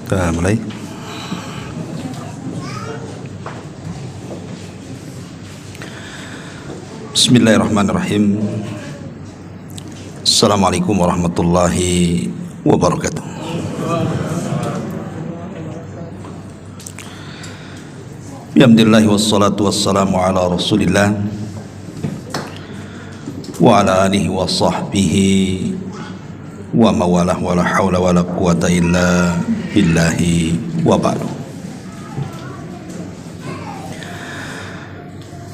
Kita mulai. Bismillahirrahmanirrahim. Assalamualaikum warahmatullahi wabarakatuh. Alhamdulillah wassalatu wassalamu ala Rasulillah wa ala alihi wa sahbihi wa mawalah wa la hawla wa la quwata illa billahi wa ba'du.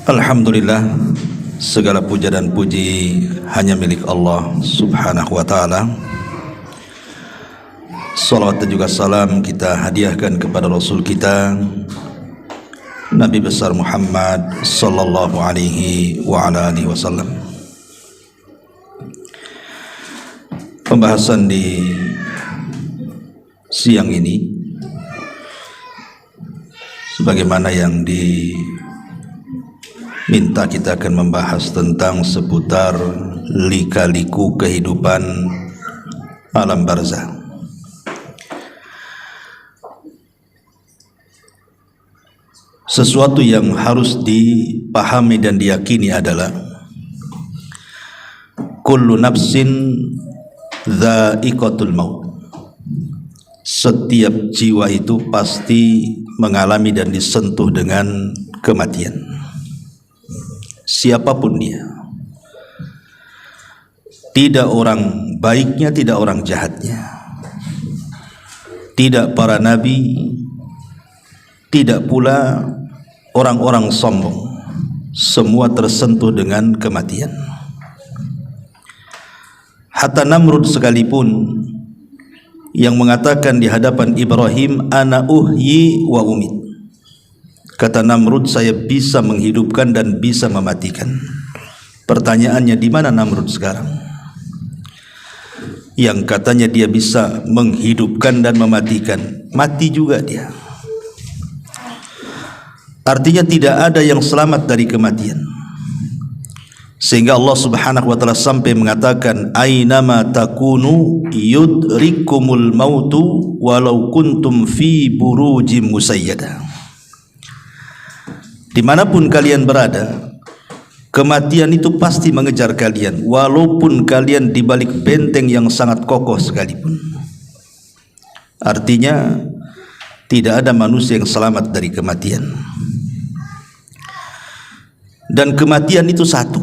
Alhamdulillah, segala puja dan puji hanya milik Allah subhanahu wa ta'ala. Salawat dan juga salam kita hadiahkan kepada Rasul kita Nabi besar Muhammad sallallahu alaihi wa ala alihi wasallam. Pembahasan di siang ini sebagaimana yang diminta, kita akan membahas tentang seputar lika-liku kehidupan alam barzakh. Sesuatu yang harus dipahami dan diyakini adalah kullu nafsin dha'iqatul maut. Setiap jiwa itu pasti mengalami dan disentuh dengan kematian, siapapun dia, tidak orang baiknya, tidak orang jahatnya, tidak para nabi, tidak pula orang-orang sombong, semua tersentuh dengan kematian. Hatta Namrud sekalipun yang mengatakan di hadapan Ibrahim, ana uhyi wa umit. Kata Namrud, saya bisa menghidupkan dan bisa mematikan. Pertanyaannya, di mana Namrud sekarang? Yang katanya dia bisa menghidupkan dan mematikan, mati juga dia. Artinya tidak ada yang selamat dari kematian. Sehingga Allah subhanahu wa ta'ala sampai mengatakan, aynama takunu yudrikumul mautu walau kuntum fi burujim musayyada. Dimanapun kalian berada, kematian itu pasti mengejar kalian, walaupun kalian di balik benteng yang sangat kokoh sekalipun. Artinya tidak ada manusia yang selamat dari kematian. Dan kematian itu satu,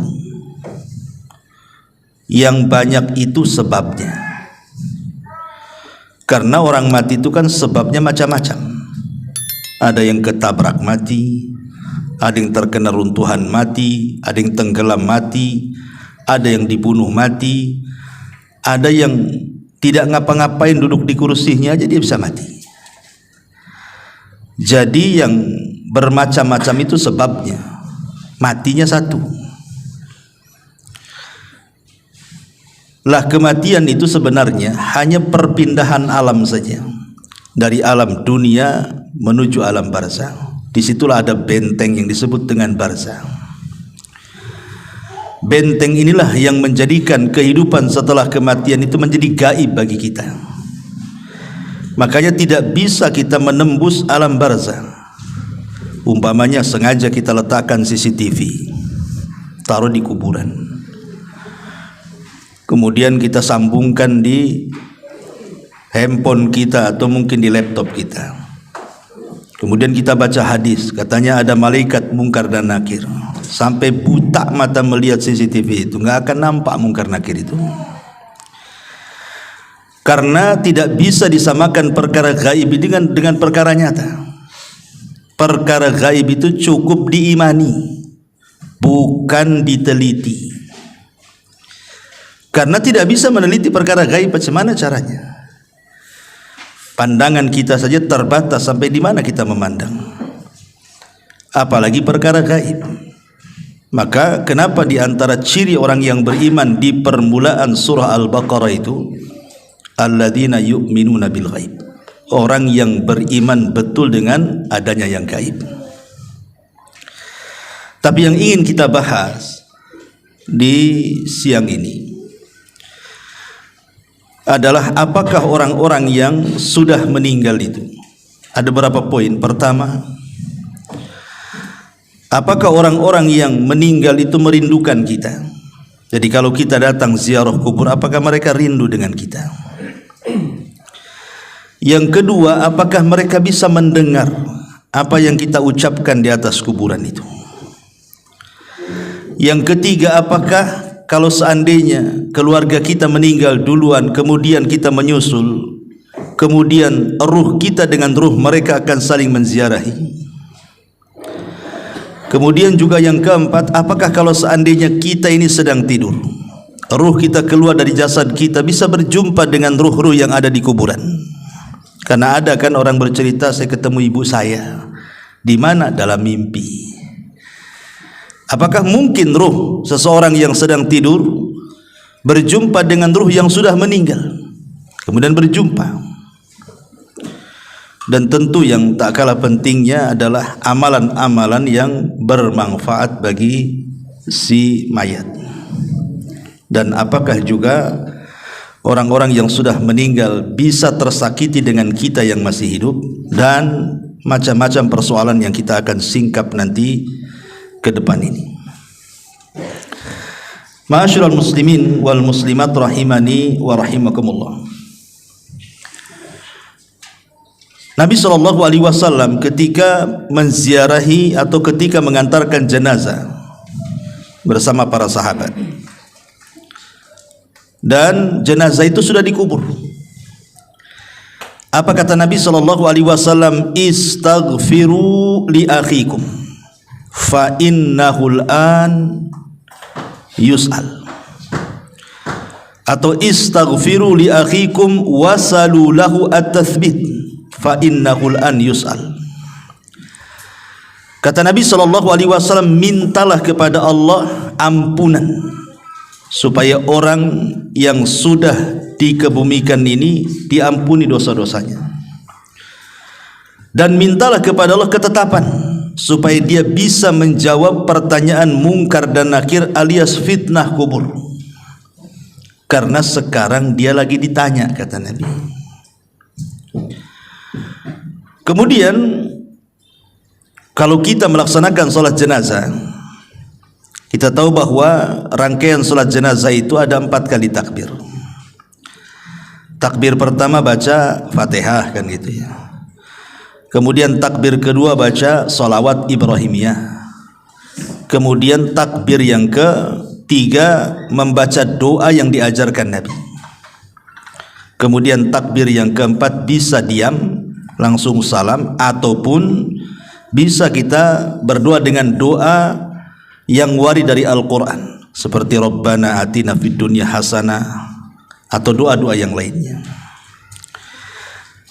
yang banyak itu sebabnya. Karena orang mati itu kan sebabnya macam-macam. Ada yang ketabrak mati, ada yang terkena runtuhan mati, ada yang tenggelam mati, ada yang dibunuh mati, ada yang tidak ngapa-ngapain, duduk di kursinya aja dia bisa mati. Jadi yang bermacam-macam itu sebabnya, matinya satu. Lah kematian itu sebenarnya hanya perpindahan alam saja, dari alam dunia menuju alam barzakh. Disitulah ada benteng yang disebut dengan barzakh. Benteng inilah yang menjadikan kehidupan setelah kematian itu menjadi gaib bagi kita. Makanya tidak bisa kita menembus alam barzakh. Umpamanya sengaja kita letakkan CCTV, taruh di kuburan, kemudian kita sambungkan di handphone kita atau mungkin di laptop kita. Kemudian kita baca hadis, katanya ada malaikat mungkar dan nakir. Sampai buta mata melihat CCTV itu, nggak akan nampak mungkar nakir itu. Karena tidak bisa disamakan perkara gaib dengan perkara nyata. Perkara gaib itu cukup diimani, bukan diteliti. Karena tidak bisa meneliti perkara gaib, bagaimana caranya? Pandangan kita saja terbatas, sampai di mana kita memandang, apalagi perkara gaib. Maka kenapa di antara ciri orang yang beriman di permulaan surah Al-Baqarah itu, alladzina yu'minuna bil ghaib, orang yang beriman betul dengan adanya yang gaib. Tapi yang ingin kita bahas di siang ini adalah apakah orang-orang yang sudah meninggal itu. Ada beberapa poin. Pertama, apakah orang-orang yang meninggal itu merindukan kita? Jadi kalau kita datang ziarah kubur, apakah mereka rindu dengan kita? Yang kedua, apakah mereka bisa mendengar apa yang kita ucapkan di atas kuburan itu? Yang ketiga, apakah kalau seandainya keluarga kita meninggal duluan, kemudian kita menyusul, kemudian ruh kita dengan ruh mereka akan saling menziarahi? Kemudian juga yang keempat, apakah kalau seandainya kita ini sedang tidur, ruh kita keluar dari jasad kita, bisa berjumpa dengan ruh-ruh yang ada di kuburan? Karena ada kan orang bercerita, saya ketemu ibu saya. Di mana? Dalam mimpi. Apakah mungkin ruh seseorang yang sedang tidur berjumpa dengan ruh yang sudah meninggal, kemudian berjumpa? Dan tentu yang tak kalah pentingnya adalah amalan-amalan yang bermanfaat bagi si mayat. Dan apakah juga orang-orang yang sudah meninggal bisa tersakiti dengan kita yang masih hidup? Dan macam-macam persoalan yang kita akan singkap nanti ke depan ini. Ma'asyiral muslimin wal muslimat rahimani wa rahimakumullah. Nabi SAW ketika menziarahi atau ketika mengantarkan jenazah bersama para sahabat, dan jenazah itu sudah dikubur, apa kata Nabi SAW? Istaghfiru li akhikum fa innahul an yus'al, atau istaghfiru li akhikum wasalu lahu at-tathbit fa innahul an yus'al. Kata Nabi SAW, mintalah kepada Allah ampunan supaya orang yang sudah dikebumikan ini diampuni dosa-dosanya, dan mintalah kepada Allah ketetapan supaya dia bisa menjawab pertanyaan mungkar dan nakir alias fitnah kubur, karena sekarang dia lagi ditanya, kata Nabi. Kemudian kalau kita melaksanakan sholat jenazah, kita tahu bahwa rangkaian sholat jenazah itu ada 4 kali takbir. Takbir pertama baca Fatihah, kan gitu ya. Kemudian takbir kedua baca sholawat Ibrahimiyah. Kemudian takbir yang ketiga membaca doa yang diajarkan Nabi. Kemudian takbir yang keempat bisa diam langsung salam, ataupun bisa kita berdoa dengan doa yang warid dari Al-Quran seperti Rabbana atina fid dunya hasanah atau doa-doa yang lainnya.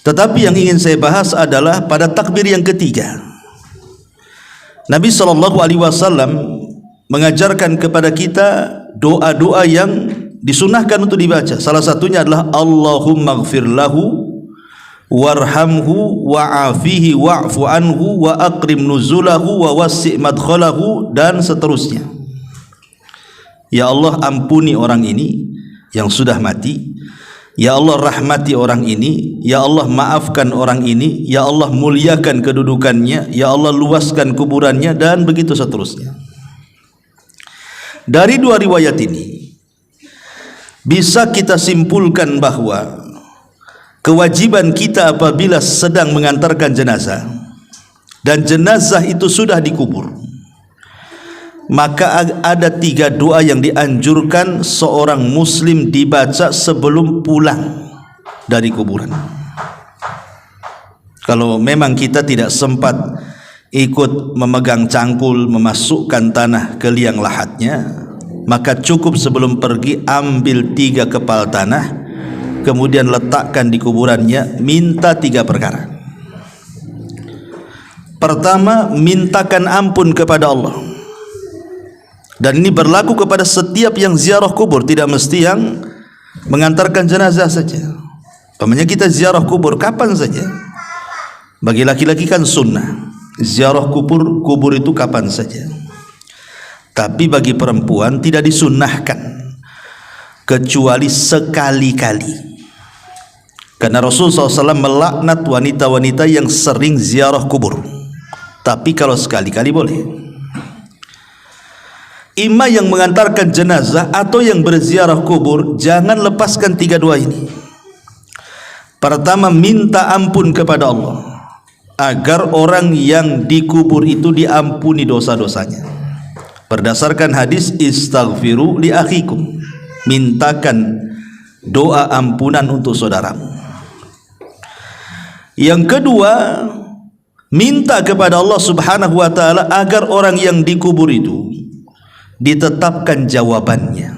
Tetapi yang ingin saya bahas adalah pada takbir yang ketiga, Nabi SAW mengajarkan kepada kita doa-doa yang disunahkan untuk dibaca. Salah satunya adalah Allahumma gfir lahu warhamhu wa'afihi wa'fu anhu wa akrim nuzulahu wa wasi' madkhalahu, dan seterusnya. Ya Allah, ampuni orang ini yang sudah mati. Ya Allah, rahmati orang ini. Ya Allah, maafkan orang ini. Ya Allah, muliakan kedudukannya. Ya Allah, luaskan kuburannya, dan begitu seterusnya. Dari 2 riwayat ini bisa kita simpulkan bahwa kewajiban kita apabila sedang mengantarkan jenazah dan jenazah itu sudah dikubur, maka ada 3 doa yang dianjurkan seorang muslim dibaca sebelum pulang dari kuburan. Kalau memang kita tidak sempat ikut memegang cangkul, memasukkan tanah ke liang lahatnya, maka cukup sebelum pergi ambil 3 kepal tanah, kemudian letakkan di kuburannya, minta 3 perkara. Pertama, mintakan ampun kepada Allah. Dan ini berlaku kepada setiap yang ziarah kubur, tidak mesti yang mengantarkan jenazah saja. Pamannya kita ziarah kubur kapan saja. Bagi laki-laki kan sunnah, ziarah kubur itu kapan saja. Tapi bagi perempuan tidak disunnahkan kecuali sekali-kali. Karena Rasulullah SAW melaknat wanita-wanita yang sering ziarah kubur. Tapi kalau sekali-kali boleh. Imam yang mengantarkan jenazah atau yang berziarah kubur, jangan lepaskan 3 doa ini. Pertama, minta ampun kepada Allah agar orang yang dikubur itu diampuni dosa-dosanya. Berdasarkan hadis istaghfiru li akhikum, mintakan doa ampunan untuk saudaramu. Yang kedua, minta kepada Allah Subhanahu wa taala agar orang yang dikubur itu ditetapkan jawabannya.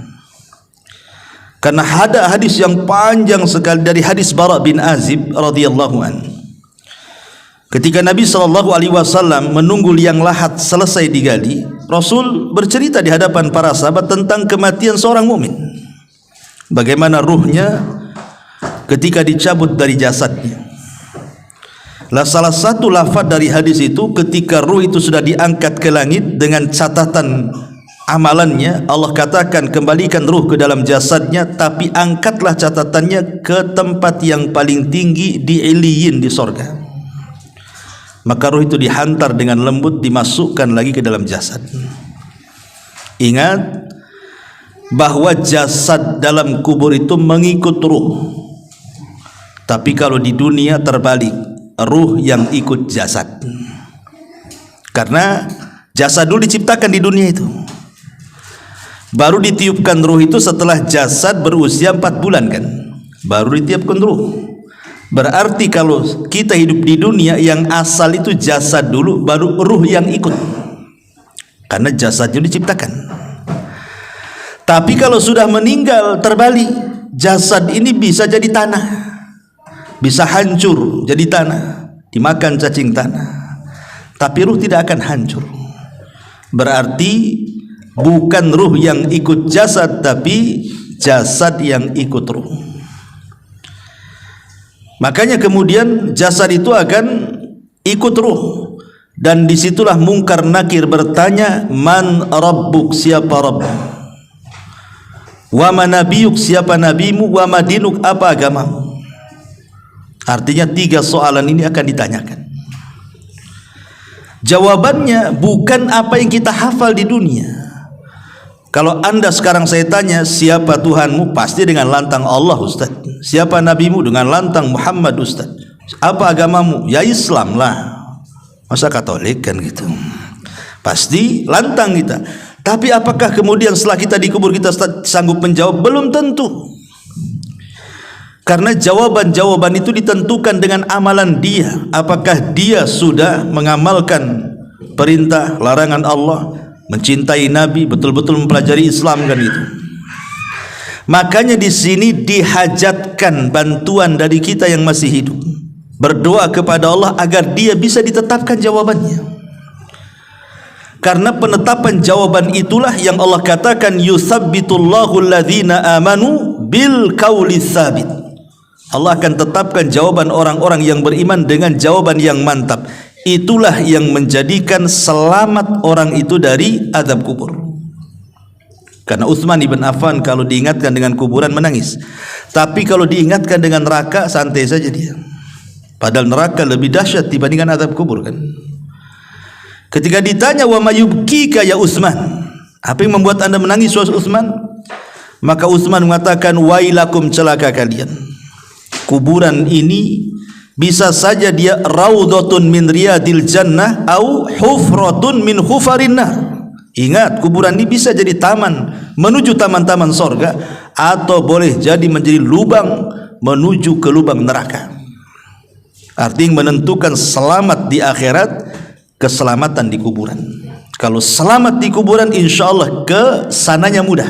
Karena ada hadis yang panjang sekali dari hadis Bara bin Azib radhiyallahu anhu. Ketika Nabi SAW menunggu liang lahat selesai digali, Rasul bercerita di hadapan para sahabat tentang kematian seorang mukmin. Bagaimana ruhnya ketika dicabut dari jasadnya. Lah salah satu lafaz dari hadis itu, ketika ruh itu sudah diangkat ke langit dengan catatan amalannya, Allah katakan kembalikan ruh ke dalam jasadnya, tapi angkatlah catatannya ke tempat yang paling tinggi di Iliyin, di sorga. Maka ruh itu dihantar dengan lembut, dimasukkan lagi ke dalam jasad. Ingat bahwa jasad dalam kubur itu mengikut ruh. Tapi kalau di dunia terbalik, ruh yang ikut jasad. Karena jasad dulu diciptakan di dunia itu, baru ditiupkan ruh itu setelah jasad berusia 4 bulan kan, baru ditiupkan ruh. Berarti kalau kita hidup di dunia, yang asal itu jasad dulu, baru ruh yang ikut, karena jasadnya diciptakan. Tapi kalau sudah meninggal terbalik, jasad ini bisa jadi tanah, bisa hancur jadi tanah, dimakan cacing tanah, tapi ruh tidak akan hancur. Berarti bukan ruh yang ikut jasad, tapi jasad yang ikut ruh. Makanya kemudian jasad itu akan ikut ruh, dan disitulah Mungkar Nakir bertanya, man rabbuk, siapa Rabb, wa manabiyuk, siapa nabimu, wa madinuk, apa agamamu. Artinya 3 soalan ini akan ditanyakan. Jawabannya bukan apa yang kita hafal di dunia. Kalau anda sekarang saya tanya, siapa Tuhanmu? Pasti dengan lantang Allah, Ustaz. Siapa nabimu? Dengan lantang Muhammad, Ustaz. Apa agamamu? Ya Islam lah. Masa Katolik kan gitu? Pasti lantang kita. Tapi apakah kemudian setelah kita dikubur kita sanggup menjawab? Belum tentu. Karena jawaban-jawaban itu ditentukan dengan amalan dia. Apakah dia sudah mengamalkan perintah larangan Allah, mencintai Nabi, betul-betul mempelajari Islam kan itu. Makanya di sini dihajatkan bantuan dari kita yang masih hidup. Berdoa kepada Allah agar dia bisa ditetapkan jawabannya. Karena penetapan jawaban itulah yang Allah katakan, yusabbitullahu alladhina amanu bil qauli tsabit. Allah akan tetapkan jawaban orang-orang yang beriman dengan jawaban yang mantap. Itulah yang menjadikan selamat orang itu dari azab kubur. Karena Utsman ibn Affan kalau diingatkan dengan kuburan menangis, tapi kalau diingatkan dengan neraka santai saja dia. Padahal neraka lebih dahsyat dibandingkan azab kubur kan. Ketika ditanya, wa mayubkika ya Utsman, apa yang membuat anda menangis wahai Utsman? Maka Utsman mengatakan, wailakum, celaka kalian. Kuburan ini bisa saja dia raudhatun min riyadil jannah au hufratun min hufarin nar. Ingat, kuburan ini bisa jadi taman menuju taman-taman sorga, atau boleh jadi menjadi lubang menuju ke lubang neraka. Artinya menentukan selamat di akhirat, keselamatan di kuburan. Kalau selamat di kuburan, insya Allah kesananya mudah.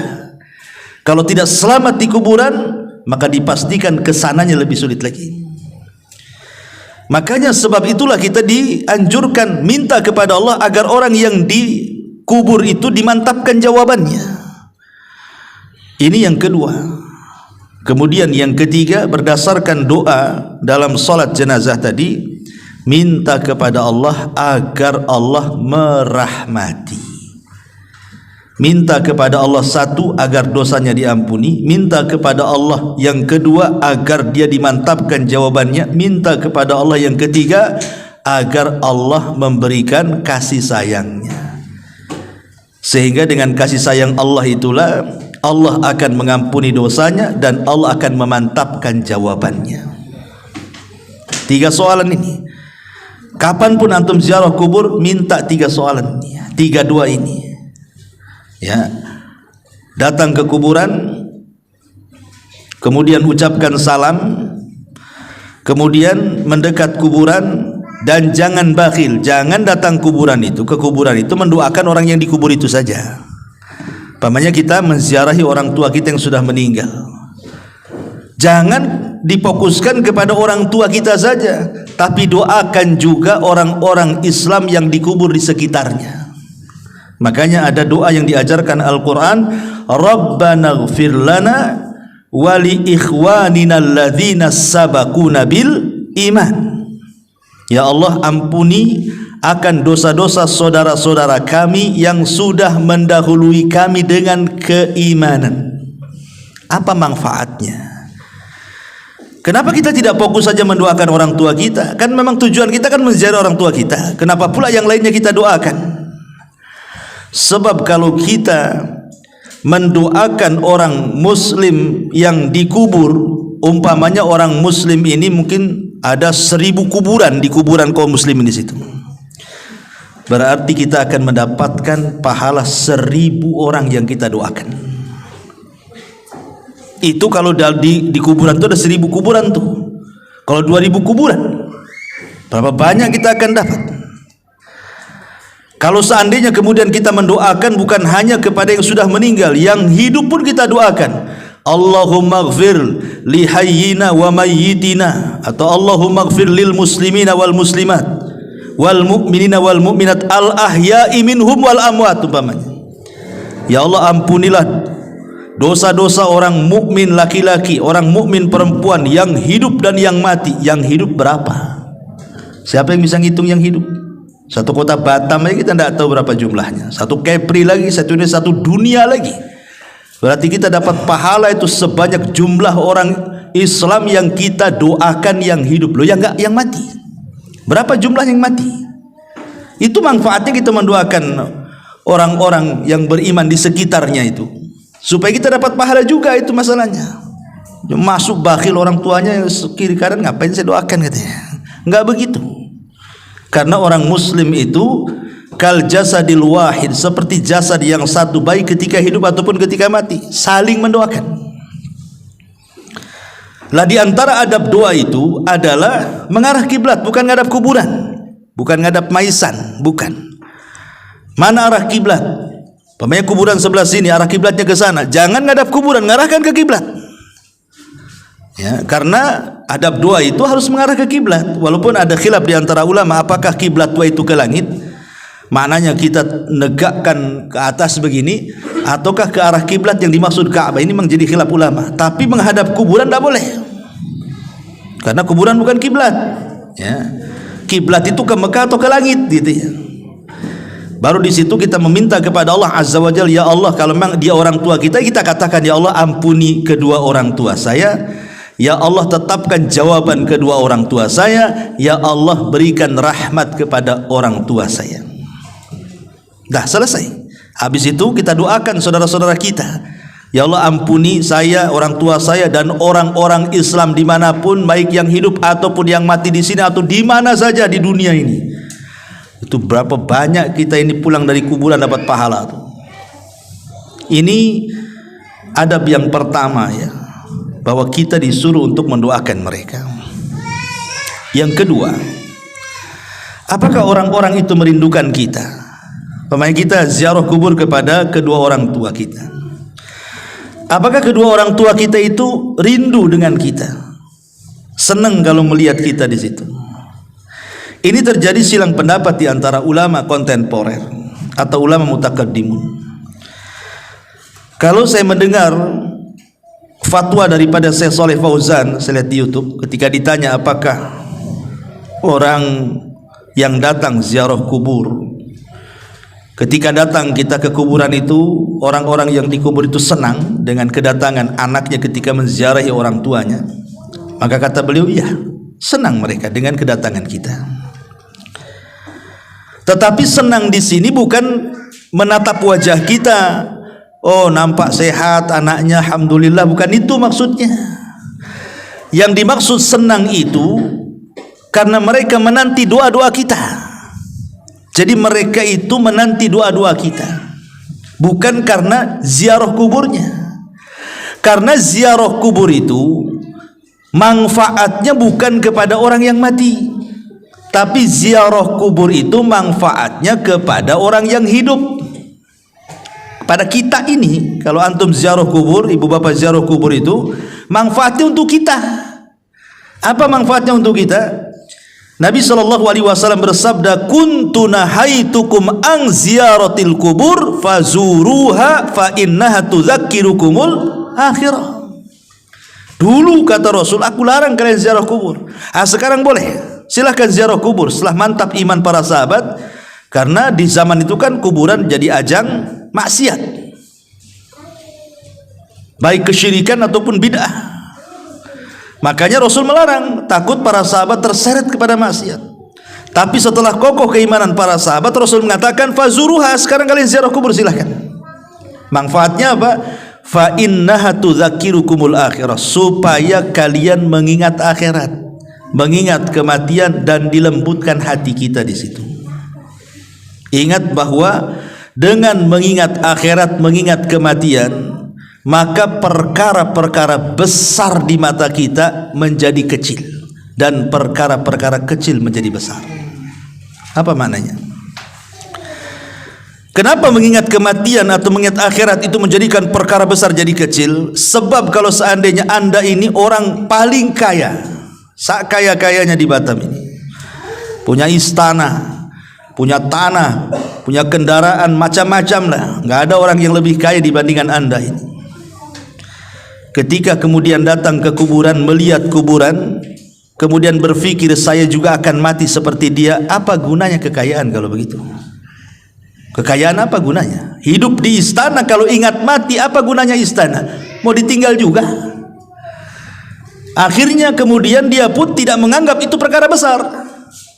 Kalau tidak selamat di kuburan, maka dipastikan kesananya lebih sulit lagi. Makanya sebab itulah kita dianjurkan minta kepada Allah agar orang yang dikubur itu dimantapkan jawabannya. Ini yang kedua. Kemudian yang ketiga, berdasarkan doa dalam salat jenazah tadi, minta kepada Allah agar Allah merahmati. Minta kepada Allah satu, agar dosanya diampuni. Minta kepada Allah yang kedua, agar dia dimantapkan jawabannya. Minta kepada Allah yang ketiga, agar Allah memberikan kasih sayangnya. Sehingga dengan kasih sayang Allah itulah Allah akan mengampuni dosanya dan Allah akan memantapkan jawabannya. 3 soalan ini. Kapanpun antum ziarah kubur, minta 3 soalan ini, 3 doa ini. Ya, datang ke kuburan, kemudian ucapkan salam, kemudian mendekat kuburan, dan jangan bakhil, jangan datang ke kuburan itu mendoakan orang yang dikubur itu saja. Pamannya kita menziarahi orang tua kita yang sudah meninggal, jangan difokuskan kepada orang tua kita saja, tapi doakan juga orang-orang Islam yang dikubur di sekitarnya. Makanya ada doa yang diajarkan Al-Quran, Rabbana ighfir lana wa li ikhwanina alladhina sabaquna bil iman. Ya Allah, ampuni akan dosa-dosa saudara-saudara kami yang sudah mendahului kami dengan keimanan. Apa manfaatnya? Kenapa kita tidak fokus saja mendoakan orang tua kita? Kan memang tujuan kita kan menziarah orang tua kita. Kenapa pula yang lainnya kita doakan? Sebab kalau kita mendoakan orang muslim yang dikubur, umpamanya orang muslim ini mungkin ada 1000 kuburan di kuburan kaum muslimin di situ, berarti kita akan mendapatkan pahala 1000 orang yang kita doakan. Itu kalau di kuburan itu ada 1000 kuburan tuh. Kalau 2000 kuburan, berapa banyak kita akan dapat? Kalau seandainya kemudian kita mendoakan bukan hanya kepada yang sudah meninggal, yang hidup pun kita doakan. Allahumma ighfir li hayyina wa mayyitina, atau Allahumma ighfir lil muslimina wal muslimat wal mu'minina wal mu'minat al ahya'i minhum wal amwat, umpamanya. Ya Allah, ampunilah dosa-dosa orang mukmin laki-laki, orang mukmin perempuan yang hidup dan yang mati. Yang hidup berapa? Siapa yang bisa ngitung yang hidup? Satu kota Batam aja kita tidak tahu berapa jumlahnya. Satu Kepri lagi, satu dunia lagi. Berarti kita dapat pahala itu sebanyak jumlah orang Islam yang kita doakan yang hidup. Loh, yang enggak, yang mati. Berapa jumlah yang mati? Itu manfaatnya kita mendoakan orang-orang yang beriman di sekitarnya itu, supaya kita dapat pahala juga. Itu masalahnya. Masuk bakhil orang tuanya kiri kanan, ngapain saya doakan katanya. Enggak begitu. Karena orang muslim itu kal jasadil wahid, seperti jasad yang satu, baik ketika hidup ataupun ketika mati, saling mendoakan. Lah di antara adab doa itu adalah mengarah kiblat, bukan ngadap kuburan, bukan ngadap maisan, bukan. Mana arah kiblat? Pemain kuburan sebelah sini, arah kiblatnya ke sana. Jangan ngadap kuburan, ngarahkan ke kiblat. Ya, karena adab doa itu harus mengarah ke kiblat. Walaupun ada khilaf di antara ulama apakah kiblat doa itu ke langit, maknanya kita negakkan ke atas begini, ataukah ke arah kiblat yang dimaksud Ka'bah. Ini menjadi khilaf ulama. Tapi menghadap kuburan tidak boleh, karena kuburan bukan kiblat. Ya, kiblat itu ke Mekah atau ke langit, gitu ya. Baru di situ kita meminta kepada Allah Azza wa Jalla, ya Allah, kalau memang dia orang tua kita, kita katakan, ya Allah, ampuni kedua orang tua saya. Ya Allah, tetapkan jawaban kedua orang tua saya. Ya Allah, berikan rahmat kepada orang tua saya. Dah selesai. Habis itu kita doakan saudara-saudara kita. Ya Allah, ampuni saya, orang tua saya, dan orang-orang Islam dimanapun, baik yang hidup ataupun yang mati di sini atau di mana saja di dunia ini. Itu berapa banyak kita ini pulang dari kuburan dapat pahala tuh. Ini adab yang pertama, ya, bahwa kita disuruh untuk mendoakan mereka. Yang kedua, apakah orang-orang itu merindukan kita? Pemain kita ziarah kubur kepada kedua orang tua kita. Apakah kedua orang tua kita itu rindu dengan kita? Senang kalau melihat kita di situ? Ini terjadi silang pendapat di antara ulama kontemporer atau ulama mutakaddimun. Kalau saya mendengar fatwa daripada Syekh Shalih Fauzan, saya lihat di YouTube, ketika ditanya apakah orang yang datang ziarah kubur Ketika datang kita ke kuburan itu, orang-orang yang dikubur itu senang dengan kedatangan anaknya ketika menziarahi orang tuanya. Maka kata beliau, iya, senang mereka dengan kedatangan kita. Tetapi senang di sini bukan menatap wajah kita. Oh, nampak sehat anaknya, alhamdulillah, bukan itu maksudnya. Yang dimaksud senang itu karena mereka menanti doa-doa kita. Jadi mereka itu menanti doa-doa kita, bukan karena ziarah kuburnya. Karena ziarah kubur itu manfaatnya bukan kepada orang yang mati, tapi ziarah kubur itu manfaatnya kepada orang yang hidup. Pada kita ini, kalau antum ziarah kubur, ibu bapak ziarah kubur itu manfaatnya untuk kita. Apa manfaatnya untuk kita? Nabi SAW bersabda, kuntu nahaitukum an ziyaratil kubur fazuruha fa innaha tudzakkirukumul akhirah. Dulu kata Rasul, aku larang kalian ziarah kubur. Sekarang boleh, silahkan ziarah kubur setelah mantap iman para sahabat. Karena di zaman itu kan kuburan jadi ajang maksiat, baik kesyirikan ataupun bid'ah. Makanya Rasul melarang, takut para sahabat terseret kepada maksiat. Tapi setelah kokoh keimanan para sahabat, Rasul mengatakan fazuruha, sekarang kalian ziarah kubur silahkan. Manfaatnya apa? Fa innaha tudzakirukumul akhirah, supaya kalian mengingat akhirat, mengingat kematian, dan dilembutkan hati kita di situ. Ingat bahwa dengan mengingat akhirat, mengingat kematian, maka perkara-perkara besar di mata kita menjadi kecil, dan perkara-perkara kecil menjadi besar. Apa maknanya? Kenapa mengingat kematian atau mengingat akhirat itu menjadikan perkara besar jadi kecil? Sebab kalau seandainya Anda ini orang paling kaya, sakaya-kayanya di Batam ini, punya istana, punya tanah, punya kendaraan macam-macam lah, nggak ada orang yang lebih kaya dibandingkan Anda ini. Ketika kemudian datang ke kuburan, melihat kuburan, kemudian berpikir saya juga akan mati seperti dia, apa gunanya kekayaan kalau begitu? Kekayaan apa gunanya? Hidup di istana kalau ingat mati, apa gunanya istana? Mau ditinggal juga. Akhirnya kemudian dia pun tidak menganggap itu perkara besar,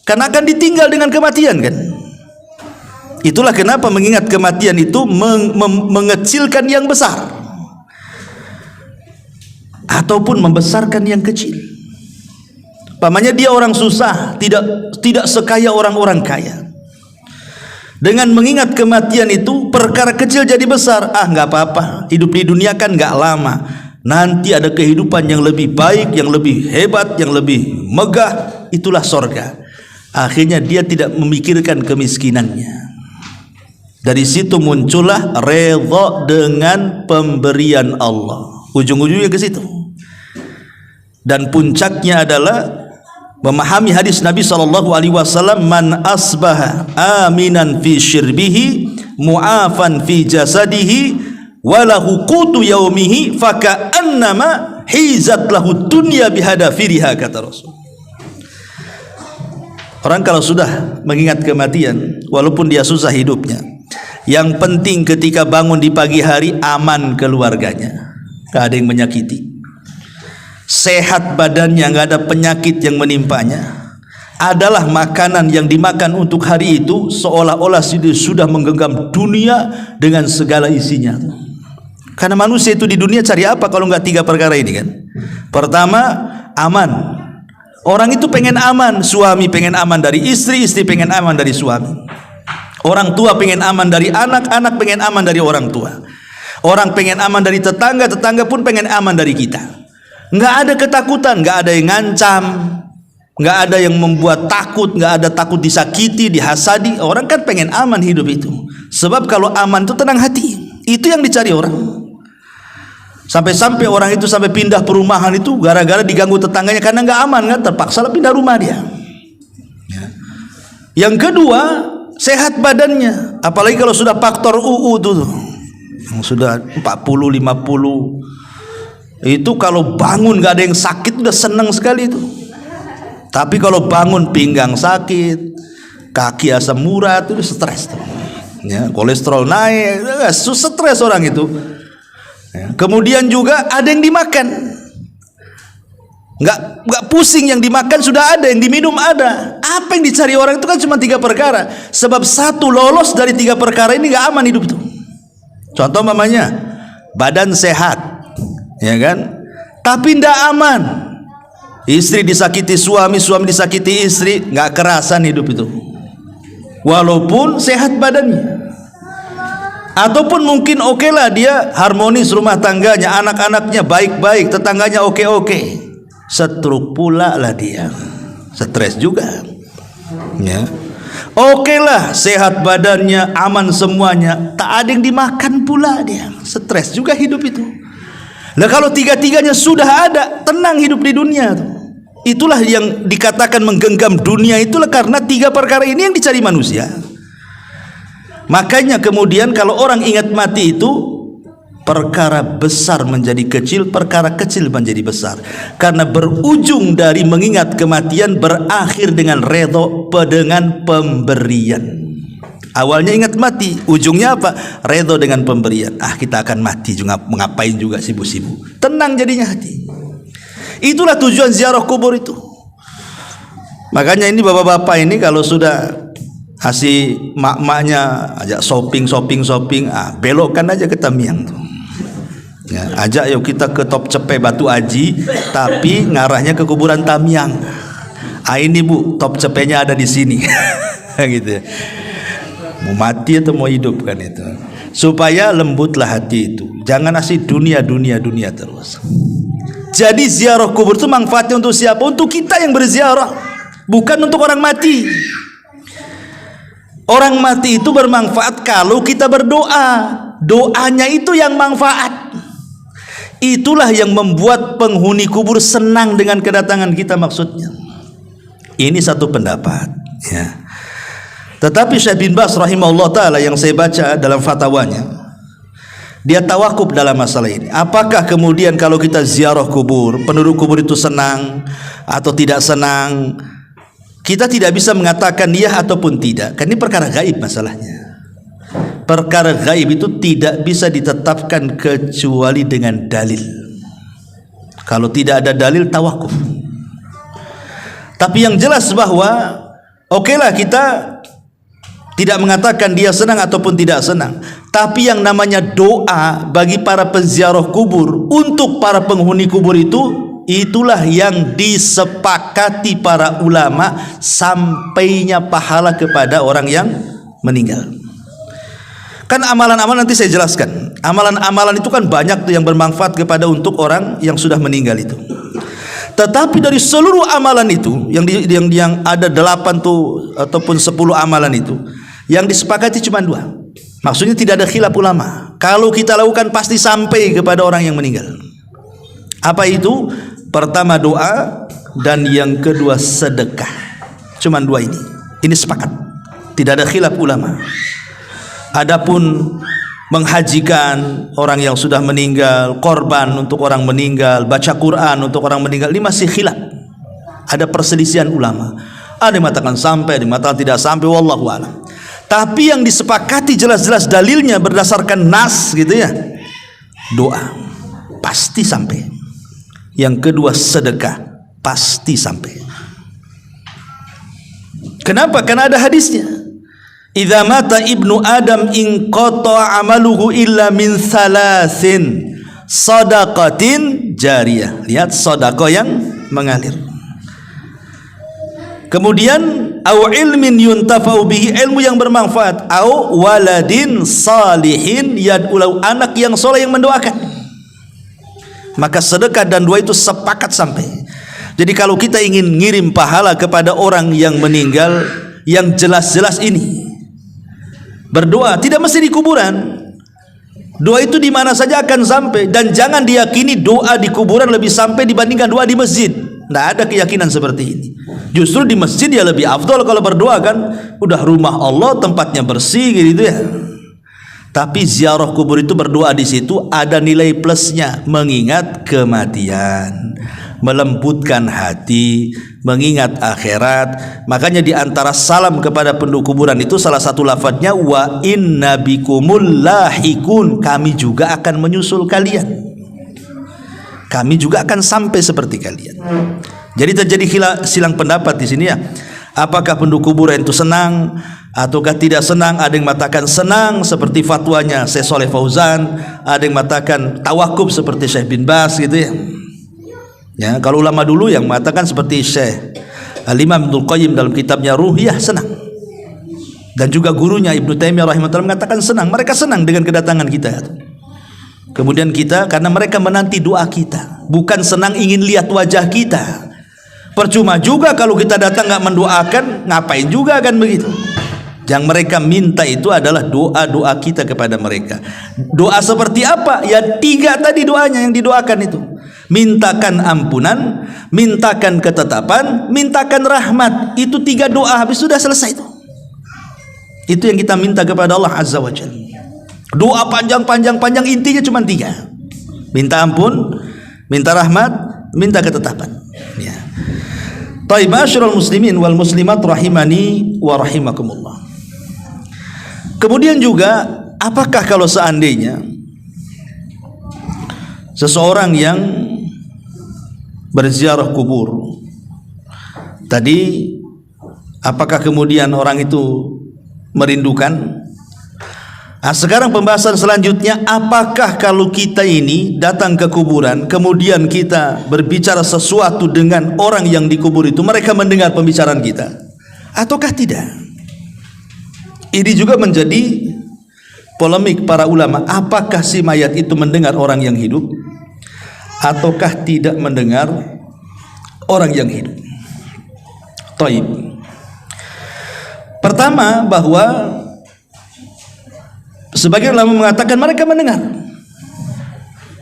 karena akan ditinggal dengan kematian kan. Itulah kenapa mengingat kematian itu mengecilkan yang besar ataupun membesarkan yang kecil. Pamannya dia orang susah, tidak sekaya orang-orang kaya. Dengan mengingat kematian itu, perkara kecil jadi besar. Nggak apa-apa, hidup di dunia kan nggak lama, nanti ada kehidupan yang lebih baik, yang lebih hebat, yang lebih megah, itulah sorga. Akhirnya dia tidak memikirkan kemiskinannya. Dari situ muncullah redha dengan pemberian Allah. Ujung-ujungnya ke situ. Dan puncaknya adalah memahami hadis Nabi SAW, man asbaha aminan fi syirbihi mu'afan fi jasadihi walahu qutu yaumihi faka'annama hizat lahu dunya bihadafiriha, kata Rasul. Orang kalau sudah mengingat kematian, walaupun dia susah hidupnya, yang penting ketika bangun di pagi hari aman keluarganya, gak ada yang menyakiti, sehat badannya, gak ada penyakit yang menimpanya, adalah makanan yang dimakan untuk hari itu seolah-olah sudah menggenggam dunia dengan segala isinya. Karena manusia itu di dunia cari apa kalau nggak tiga perkara ini kan? Pertama, aman. Orang itu pengen aman, suami pengen aman dari istri, istri pengen aman dari suami, orang tua pengen aman dari anak, anak pengen aman dari orang tua, orang pengen aman dari tetangga, tetangga pun pengen aman dari kita. Nggak ada ketakutan, nggak ada yang ngancam, nggak ada yang membuat takut, nggak ada takut disakiti, dihasadi. Orang kan pengen aman hidup itu. Sebab kalau aman itu tenang hati, itu yang dicari orang. Sampai-sampai orang itu sampai pindah perumahan itu gara-gara diganggu tetangganya karena nggak aman kan, terpaksa pindah rumah dia. Yang kedua, sehat badannya. Apalagi kalau sudah faktor UU tuh, yang sudah 40, 50, itu kalau bangun gak ada yang sakit udah senang sekali itu. Tapi kalau bangun pinggang sakit, kaki asam urat, itu stres tuh. ya, kolesterol naik, stres orang itu. Ya. Kemudian juga ada yang dimakan, nggak pusing, yang dimakan sudah ada, yang diminum ada. Apa yang dicari orang itu kan cuma 3 perkara. Sebab satu lolos dari 3 perkara ini nggak aman hidup itu. Contoh mamanya, badan sehat, ya kan? Tapi tidak aman. Istri disakiti suami, suami disakiti istri, nggak kerasan hidup itu. Walaupun sehat badannya. Ataupun mungkin oke lah dia harmonis rumah tangganya, anak-anaknya baik-baik, tetangganya oke-oke. Stroke pula lah dia. Stres juga. Ya. Oke lah sehat badannya, aman semuanya, tak ada yang dimakan pula dia. Stres juga hidup itu. Nah kalau 3-tiganya sudah ada, tenang hidup di dunia tuh. Itulah yang dikatakan menggenggam dunia, itulah karena 3 perkara ini yang dicari manusia. Makanya kemudian kalau orang ingat mati itu, perkara besar menjadi kecil, perkara kecil menjadi besar. Karena berujung dari mengingat kematian berakhir dengan redho, dengan pemberian. Awalnya ingat mati, ujungnya apa? Redho dengan pemberian. Kita akan mati juga, mengapain juga sibuk-sibuk. Tenang jadinya hati. Itulah tujuan ziarah kubur itu. Makanya ini bapak-bapak ini kalau sudah kasih mak-maknya ajak shopping, belokkan aja ke Tamiang tuh. Ya, ajak yuk kita ke Top Cepe Batu Aji, tapi ngarahnya ke kuburan Tamiang. Ini bu, Top Cepenya ada di sini. Gitu ya. Mau mati atau mau hidup kan itu. Supaya lembutlah hati itu. Jangan asih dunia terus. Jadi ziarah kubur itu manfaatnya untuk siapa? Untuk kita yang berziarah, bukan untuk orang mati. Orang mati itu bermanfaat kalau kita berdoa. Doanya itu yang manfaat. Itulah yang membuat penghuni kubur senang dengan kedatangan kita maksudnya. Ini satu pendapat ya. Tetapi Syekh bin Baz rahimahullah ta'ala yang saya baca dalam fatwanya, dia tawakuf dalam masalah ini. Apakah kemudian kalau kita ziarah kubur, penduduk kubur itu senang atau tidak senang? Kita tidak bisa mengatakan iya ataupun tidak, karena ini perkara gaib masalahnya. Perkara gaib itu tidak bisa ditetapkan kecuali dengan dalil. Kalau tidak ada dalil, tawakuf. Tapi yang jelas bahwa okelah kita tidak mengatakan dia senang ataupun tidak senang, tapi yang namanya doa bagi para penziarah kubur untuk para penghuni kubur itu, itulah yang disepakati para ulama sampainya pahala kepada orang yang meninggal. Kan amalan-amalan nanti saya jelaskan. Amalan-amalan itu kan banyak tuh yang bermanfaat kepada untuk orang yang sudah meninggal itu. Tetapi dari seluruh amalan itu yang ada 8 tuh ataupun 10 amalan itu, yang disepakati cuma 2. Maksudnya tidak ada khilaf ulama. Kalau kita lakukan pasti sampai kepada orang yang meninggal. Apa itu? Pertama doa, dan yang kedua sedekah. Cuma 2 ini. Ini sepakat. Tidak ada khilaf ulama. Adapun menghajikan orang yang sudah meninggal, korban untuk orang meninggal, baca Quran untuk orang meninggal, ini masih khilaf. Ada perselisihan ulama. Ada yang mengatakan sampai, ada yang mengatakan tidak sampai, wallahu a'lam. Tapi yang disepakati jelas-jelas dalilnya berdasarkan nas gitu ya. Doa pasti sampai. Yang kedua sedekah pasti sampai. Kenapa? Karena ada hadisnya. Idza mata ibnu Adam in qata amaluhu illa min salasin, sadaqatin jariyah. Lihat sedekah yang mengalir. Kemudian au ilmin yuntafa'u bihi, ilmu yang bermanfaat, au waladin salihin yad'u, anak yang soleh yang mendoakan. Maka sedekah dan doa itu sepakat sampai. Jadi kalau kita ingin ngirim pahala kepada orang yang meninggal, yang jelas-jelas ini berdoa, tidak mesti di kuburan. Doa itu di mana saja akan sampai, dan jangan diyakini doa di kuburan lebih sampai dibandingkan doa di masjid. Tidak ada keyakinan seperti ini. Justru di masjid ya lebih afdol kalau berdoa, kan udah rumah Allah, tempatnya bersih gitu ya. Tapi ziarah kubur itu berdoa di situ ada nilai plusnya, mengingat kematian. melembutkan hati, mengingat akhirat. Makanya di antara salam kepada penduduk kuburan itu salah satu lafadznya wa inna bikumul lahikun, kami juga akan menyusul kalian, kami juga akan sampai seperti kalian. Jadi terjadi silang pendapat di sini ya. Apakah penduduk kuburan itu senang ataukah tidak senang? Ada yang mengatakan senang seperti fatwanya Syekh Shalih Fauzan, ada yang mengatakan tawakuf seperti Syekh bin Baz gitu ya. Ya, kalau ulama dulu yang mengatakan seperti Syekh Al-Imam Ibnul Qayyim dalam kitabnya Ruhiyah senang. Dan juga gurunya Ibnu Taimiyah rahimahullah mengatakan senang. Mereka senang dengan kedatangan kita. Kemudian kita, karena mereka menanti doa kita, bukan senang ingin lihat wajah kita. Percuma juga kalau kita datang nggak mendoakan, ngapain juga kan begitu. Yang mereka minta itu adalah doa-doa kita kepada mereka. Doa seperti apa? Ya 3 tadi doanya yang didoakan itu. Mintakan ampunan, mintakan ketetapan, mintakan rahmat. Itu 3 doa, habis sudah selesai itu. Itu yang kita minta kepada Allah Azza wa Jalla. Doa panjang, intinya cuma 3. Minta ampun, minta rahmat, minta ketetapan. Ya. Taib ma'asyiral muslimin wal muslimat rahimani wa rahimakumullah. Kemudian juga, apakah kalau seandainya seseorang yang berziarah kubur tadi, apakah kemudian orang itu merindukan? Nah, sekarang pembahasan selanjutnya, apakah kalau kita ini datang ke kuburan kemudian kita berbicara sesuatu dengan orang yang dikubur itu, mereka mendengar pembicaraan kita ataukah tidak? Ini juga menjadi polemik para ulama. Apakah si mayat itu mendengar orang yang hidup ataukah tidak mendengar orang yang hidup? Taib. Pertama, bahwa sebagian ulama mengatakan mereka mendengar.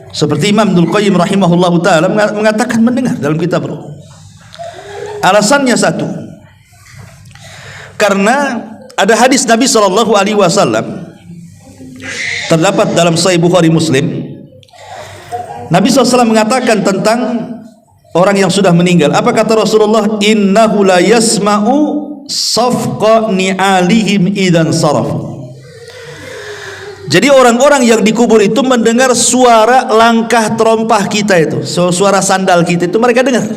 Seperti Imam Ibnul Qayyim rahimahullah ta'ala mengatakan mendengar dalam kitab Ruh. Alasannya satu, karena ada hadis Nabi SAW terdapat dalam Sahih Bukhari Muslim. Nabi SAW mengatakan tentang orang yang sudah meninggal. Apa kata Rasulullah? Innahu la yasma'u safqa ni'alihim idan sarafu. Jadi orang-orang yang dikubur itu mendengar suara langkah terompah kita itu, suara sandal kita itu mereka dengar.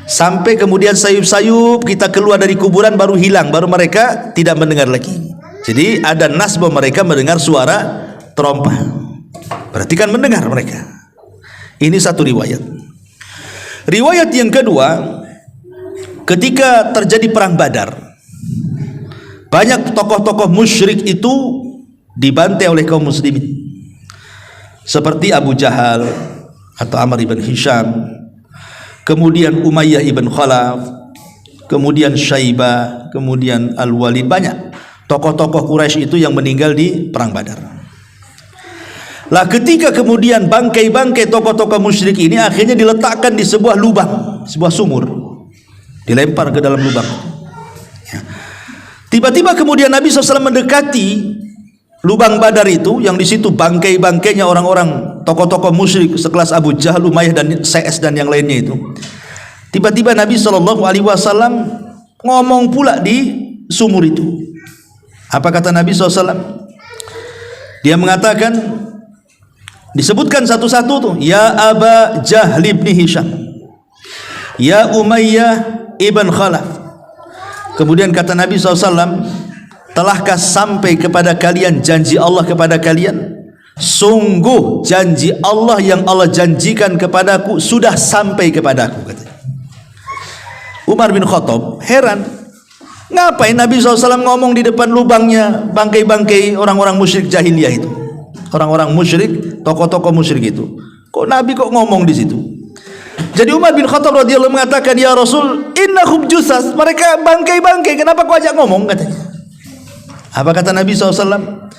Sampai kemudian sayup-sayup kita keluar dari kuburan baru hilang, baru mereka tidak mendengar lagi. Jadi ada nas bahwa mereka mendengar suara terompah. Berarti kan mendengar mereka. Ini satu riwayat. Riwayat yang kedua, ketika terjadi perang Badar, banyak tokoh-tokoh musyrik itu dibantai oleh kaum muslimin, seperti Abu Jahal atau Amr ibn Hisham, kemudian Umayyah ibn Khalaf, kemudian Syaibah, kemudian Al-Walid. Banyak tokoh-tokoh Quraisy itu yang meninggal di perang Badar. Lah ketika kemudian bangkai-bangkai tokoh-tokoh musyrik ini akhirnya diletakkan di sebuah lubang, sebuah sumur, dilempar ke dalam lubang. Tiba-tiba kemudian Nabi SAW mendekati lubang Badar itu, yang di situ bangkai-bangkainya orang-orang tokoh-tokoh musyrik sekelas Abu Jahal, Umayyah dan CS dan yang lainnya itu. Tiba-tiba Nabi SAW ngomong pula di sumur itu. Apa kata Nabi SAW? Dia mengatakan, disebutkan satu-satu tuh, ya Aba Jahl ibn Hisham, ya Umayyah ibn Khalaf. Kemudian kata Nabi SAW, telahkah sampai kepada kalian janji Allah kepada kalian? Sungguh janji Allah yang Allah janjikan kepadaku sudah sampai kepadaku, katanya. Umar bin Khattab heran, ngapain Nabi SAW ngomong di depan lubangnya bangkai-bangkai orang-orang musyrik jahiliyah itu, orang-orang musyrik, tokoh-tokoh musyrik itu. Kok Nabi kok ngomong di situ? Jadi Umar bin Khattab radhiyallahu mengatakan, ya Rasul, innahum jusas, mereka bangkai-bangkai, kenapa kau ajak ngomong, katanya. Apa kata Nabi SAW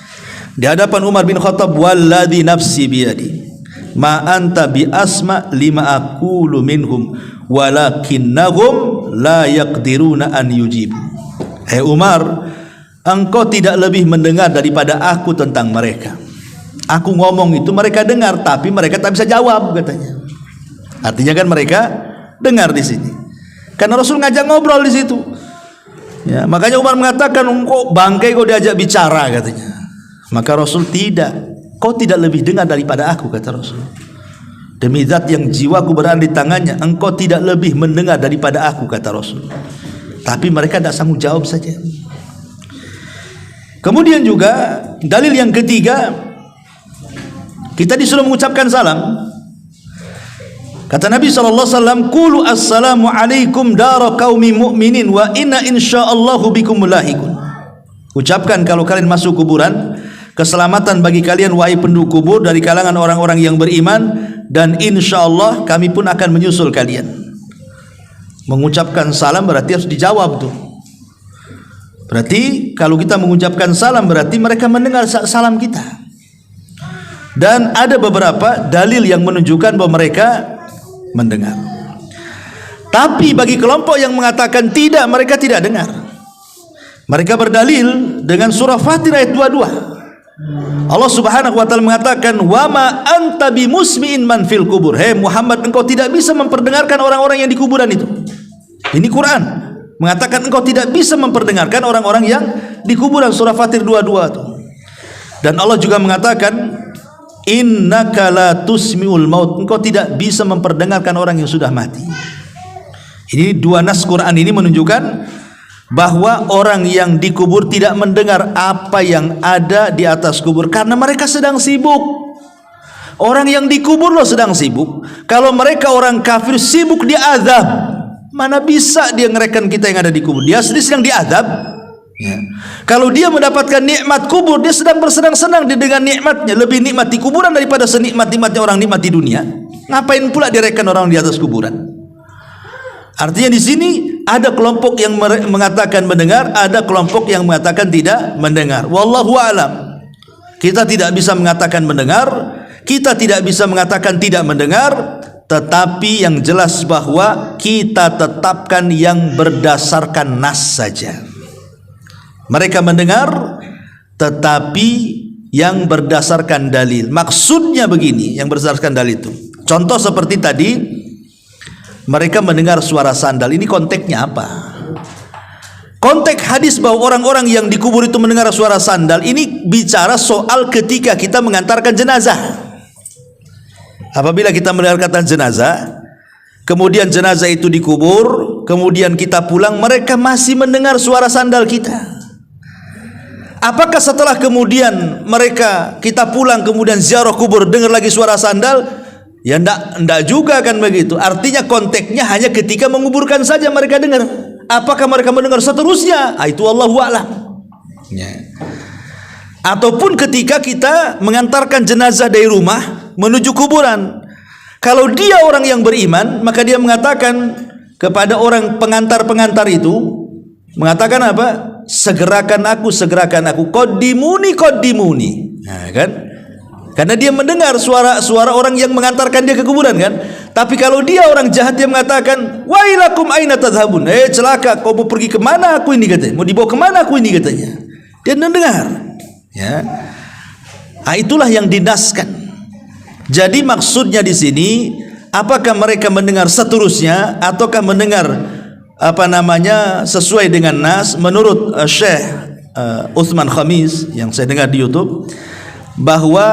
di hadapan Umar bin Khattab? Walladhi nafsi biyadi ma anta bi asma lima aqulu minhum walakinnahum la yaqdiruna an yujibu. Hai Umar, engkau tidak lebih mendengar daripada aku tentang mereka. Aku ngomong itu mereka dengar, tapi mereka tak bisa jawab, katanya. Artinya kan mereka dengar di sini. Karena Rasul ngajak ngobrol di situ. Ya, makanya Umar mengatakan, kok bangkai kau diajak bicara katanya. Maka Rasul tidak. Kau tidak lebih dengar daripada aku, kata Rasul. Demi zat yang jiwaku berada di tangannya, engkau tidak lebih mendengar daripada aku, kata Rasul. Tapi mereka tidak sanggup jawab saja. Kemudian juga dalil yang ketiga, kita disuruh mengucapkan salam. Kata Nabi SAW, Qulu assalamu alaikum dara qaumi mu'minin wa inna insya'allahu bikum mulahikun. Ucapkan kalau kalian masuk kuburan, keselamatan bagi kalian wahai penduduk kubur dari kalangan orang-orang yang beriman, dan insyaallah kami pun akan menyusul kalian. Mengucapkan salam berarti harus dijawab tuh. Berarti kalau kita mengucapkan salam berarti mereka mendengar salam kita. Dan ada beberapa dalil yang menunjukkan bahwa mereka mendengar. Tapi bagi kelompok yang mengatakan tidak, mereka tidak dengar, mereka berdalil dengan surah Fatir ayat 22. Allah Subhanahu wa taala mengatakan, "Wa ma anta bimusmi'in man fil kubur." Hei Muhammad, engkau tidak bisa memperdengarkan orang-orang yang di kuburan itu. Ini Quran mengatakan engkau tidak bisa memperdengarkan orang-orang yang di kuburan, surah Fatir 22 itu. Dan Allah juga mengatakan, innaka la tusmi'ul maut, engkau tidak bisa memperdengarkan orang yang sudah mati. Ini dua nas Quran ini menunjukkan bahwa orang yang dikubur tidak mendengar apa yang ada di atas kubur karena mereka sedang sibuk. Orang yang dikubur loh sedang sibuk. Kalau mereka orang kafir sibuk diazab, mana bisa dia ngerekan kita yang ada di kubur? Dia sedang diazab. Ya. Kalau dia mendapatkan nikmat kubur, dia sedang bersenang-senang dengan nikmatnya, lebih nikmat di kuburan daripada senikmat-nikmatnya orang nikmat di dunia. Ngapain pula direkan orang di atas kuburan? Artinya di sini ada kelompok yang mengatakan mendengar, ada kelompok yang mengatakan tidak mendengar. Wallahu a'lam. Kita tidak bisa mengatakan mendengar, kita tidak bisa mengatakan tidak mendengar, tetapi yang jelas bahwa kita tetapkan yang berdasarkan nas saja. Mereka mendengar tetapi yang berdasarkan dalil. Maksudnya begini, yang berdasarkan dalil itu. Contoh seperti tadi, mereka mendengar suara sandal. Ini konteksnya apa? Konteks hadis bahwa orang-orang yang dikubur itu mendengar suara sandal, ini bicara soal ketika kita mengantarkan jenazah. Apabila kita mendengarkan jenazah, kemudian jenazah itu dikubur, kemudian kita pulang, mereka masih mendengar suara sandal kita. Apakah setelah kemudian kita pulang kemudian ziarah kubur dengar lagi suara sandal? Ya enggak juga kan begitu. Artinya konteksnya hanya ketika menguburkan saja mereka dengar. Apakah mereka mendengar seterusnya? Itu Allahu a'lam. Ya. Ataupun ketika kita mengantarkan jenazah dari rumah menuju kuburan. Kalau dia orang yang beriman, maka dia mengatakan kepada orang pengantar-pengantar itu, mengatakan apa? Segerakan aku, qaddimuni. Nah, kan? Karena dia mendengar suara orang yang mengantarkan dia ke kuburan kan. Tapi kalau dia orang jahat, dia mengatakan, wailakum aina tadhhabun. Celaka, kau mau pergi kemana aku ini katanya. Mau dibawa kemana aku ini katanya. Dia mendengar. Ya. Nah, itulah yang dinaskan. Jadi maksudnya di sini, apakah mereka mendengar seterusnya ataukah mendengar sesuai dengan nas? Menurut Syekh Utsman Khamis yang saya dengar di YouTube, bahwa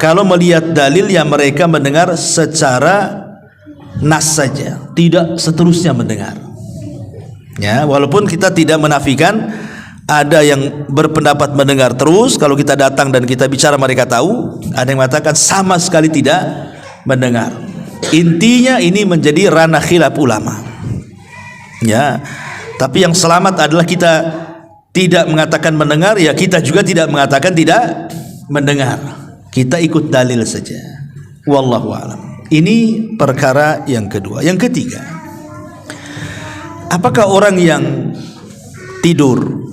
kalau melihat dalil yang mereka mendengar secara nas saja, tidak seterusnya mendengar. Ya, walaupun kita tidak menafikan ada yang berpendapat mendengar terus, kalau kita datang dan kita bicara mereka tahu, ada yang mengatakan sama sekali tidak mendengar. Intinya ini menjadi ranah khilaf ulama. Ya, tapi yang selamat adalah kita tidak mengatakan mendengar, ya kita juga tidak mengatakan tidak mendengar. Kita ikut dalil saja. Wallahu a'lam. Ini perkara yang kedua. Yang ketiga, apakah orang yang tidur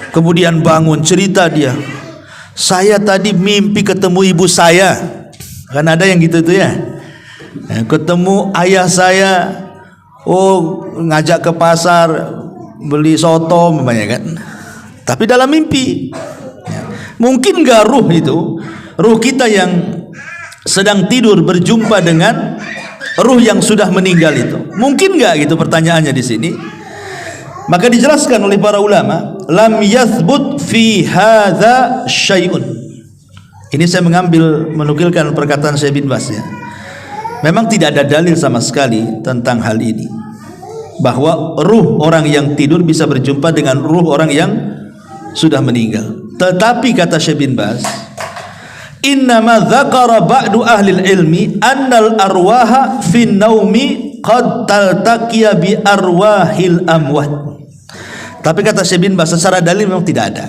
kemudian bangun cerita dia, saya tadi mimpi ketemu ibu saya. Kan ada yang gitu tuh ya. Ketemu ayah saya, ngajak ke pasar beli soto namanya kan. Tapi dalam mimpi. Mungkin enggak ruh itu, ruh kita yang sedang tidur berjumpa dengan ruh yang sudah meninggal itu? Mungkin nggak gitu pertanyaannya di sini? Maka dijelaskan oleh para ulama, lam yathbut fi hadza syai'un. Ini saya menukilkan perkataan Syekh bin Baz ya. Memang tidak ada dalil sama sekali tentang hal ini, bahwa ruh orang yang tidur bisa berjumpa dengan ruh orang yang sudah meninggal. Tetapi kata Syekh bin Baz, innama dzakara ba'du ahli ilmi annal arwaha fin naumi qad taltaqiya bi arwahil amwat. Tapi kata Syekh bin Baz, secara dalil memang tidak ada.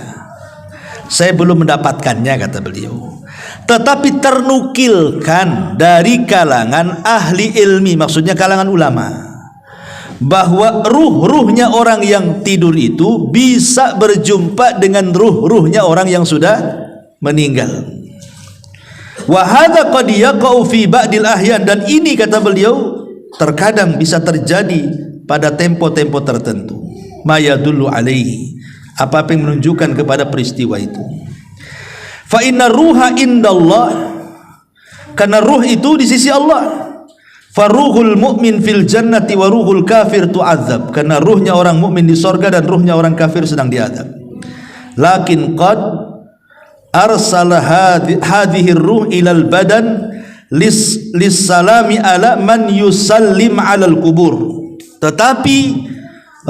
Saya belum mendapatkannya kata beliau. Tetapi ternukilkan dari kalangan ahli ilmi, maksudnya kalangan ulama, bahwa ruh-ruhnya orang yang tidur itu bisa berjumpa dengan ruh-ruhnya orang yang sudah meninggal. Wa hadza qad yaqa'u fi ba'dil ahyan, dan ini kata beliau terkadang bisa terjadi pada tempo-tempo tertentu. Ma yadullu alaihi, apa yang menunjukkan kepada peristiwa itu. Fa inna ruha indallah, karena ruh itu di sisi Allah. Faruhul mu'min fil jannati wa ruhul kafir tu'adzab, karena ruhnya orang mukmin di sorga dan ruhnya orang kafir sedang diazab. Lakin qad arsala hadhihi ruh ilal badan lis salami ala man yusallim alal kubur. Tetapi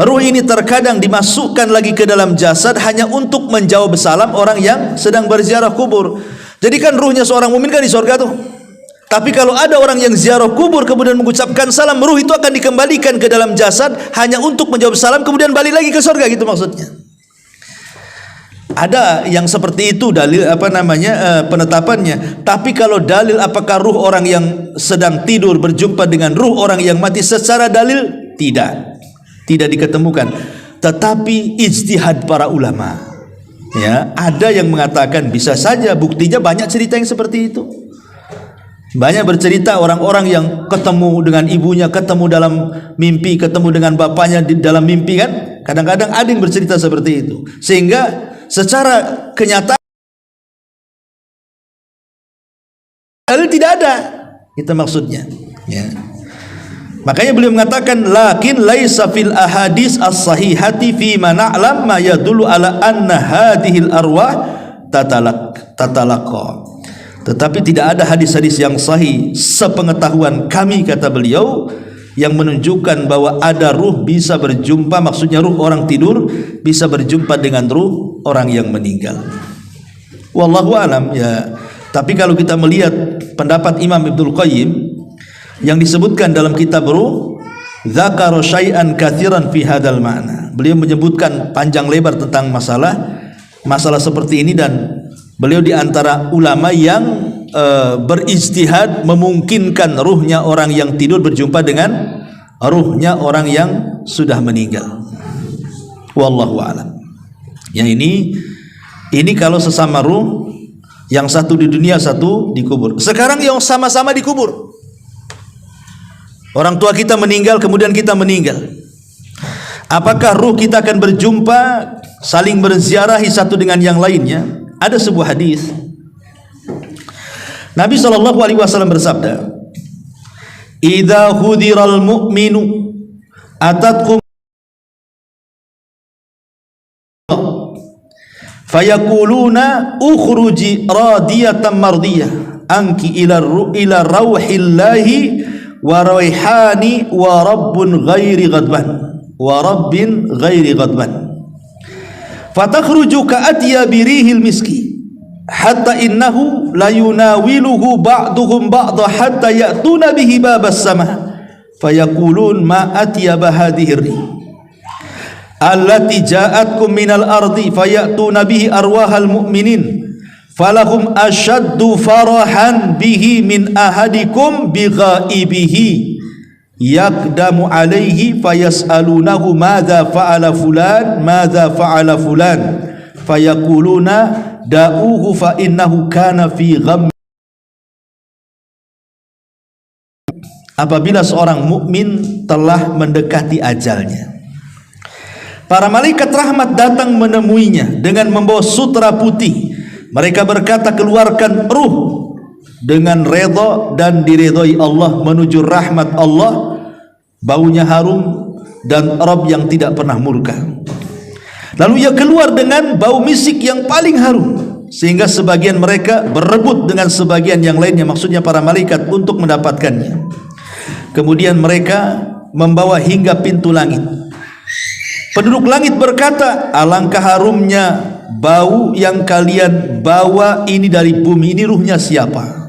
ruh ini terkadang dimasukkan lagi ke dalam jasad hanya untuk menjawab salam orang yang sedang berziarah kubur. Jadi kan ruhnya seorang mukmin kan di sorga tuh. Tapi kalau ada orang yang ziarah kubur kemudian mengucapkan salam, ruh itu akan dikembalikan ke dalam jasad hanya untuk menjawab salam kemudian balik lagi ke sorga, gitu maksudnya. Ada yang seperti itu dalil penetapannya. Tapi kalau dalil apakah ruh orang yang sedang tidur berjumpa dengan ruh orang yang mati, secara dalil tidak diketemukan. Tetapi ijtihad para ulama, ya, ada yang mengatakan bisa saja. Buktinya banyak cerita yang seperti itu. Banyak bercerita orang-orang yang ketemu dengan ibunya, ketemu dalam mimpi, ketemu dengan bapaknya di dalam mimpi kan. Kadang-kadang ada yang bercerita seperti itu. Sehingga secara kenyataan dalil tidak ada. Itu maksudnya, ya. Makanya beliau mengatakan lakin laisa fil ahadits as-sahihati fi ma na'lam ma yadullu ala anna hadhil arwah tatalaqa. Tetapi tidak ada hadis-hadis yang sahih sepengetahuan kami, kata beliau, yang menunjukkan bahwa ada ruh bisa berjumpa, maksudnya ruh orang tidur bisa berjumpa dengan ruh orang yang meninggal. Wallahu alam, ya. Tapi kalau kita melihat pendapat Imam Ibnul Qayyim yang disebutkan dalam kitab Ruh, dzakara syai'an katsiran fi hadzal ma'na. Beliau menyebutkan panjang lebar tentang masalah seperti ini, dan beliau di antara ulama yang berijtihad memungkinkan ruhnya orang yang tidur berjumpa dengan ruhnya orang yang sudah meninggal. Wallahu a'lam. Yang ini kalau sesama ruh, yang satu di dunia, satu di kubur. Sekarang yang sama-sama di kubur. Orang tua kita meninggal, kemudian kita meninggal. Apakah ruh kita akan berjumpa, saling berziarahi satu dengan yang lainnya? Ada sebuah hadis Nabi SAW bersabda, "Idza hudiral mu'minu atatkum fayakuluna ukhruji radiyatan mardiyah anki ila rauhillahi wa raihani wa rabbin ghairi ghadban fatakhruju ka'atya birihil miski hatta innahu la yunawiluhu ba'duhum ba'dha hatta ya'tuna bihi babas sama fayaqulun ma atyaba hadhihi rih allati ja'atkum minal ardi fayatuna bihi arwahal mu'minin falahum ashaddu farahan bihi min ahadikum bighaibihi yakdamu alaihi fayas'alunahu madza fa'ala fulan fayaquluna da'uhu fa innahu kana fi gham. Apabila seorang mukmin telah mendekati ajalnya, para malaikat rahmat datang menemuinya dengan membawa sutra putih. Mereka berkata, keluarkan ruh dengan redha dan diridhai Allah menuju rahmat Allah, baunya harum dan Rabb yang tidak pernah murka. Lalu ia keluar dengan bau misik yang paling harum, sehingga sebagian mereka berebut dengan sebagian yang lainnya, maksudnya para malaikat, untuk mendapatkannya. Kemudian mereka membawa hingga pintu langit. Penduduk langit berkata, alangkah harumnya bau yang kalian bawa ini dari bumi, ini ruhnya siapa?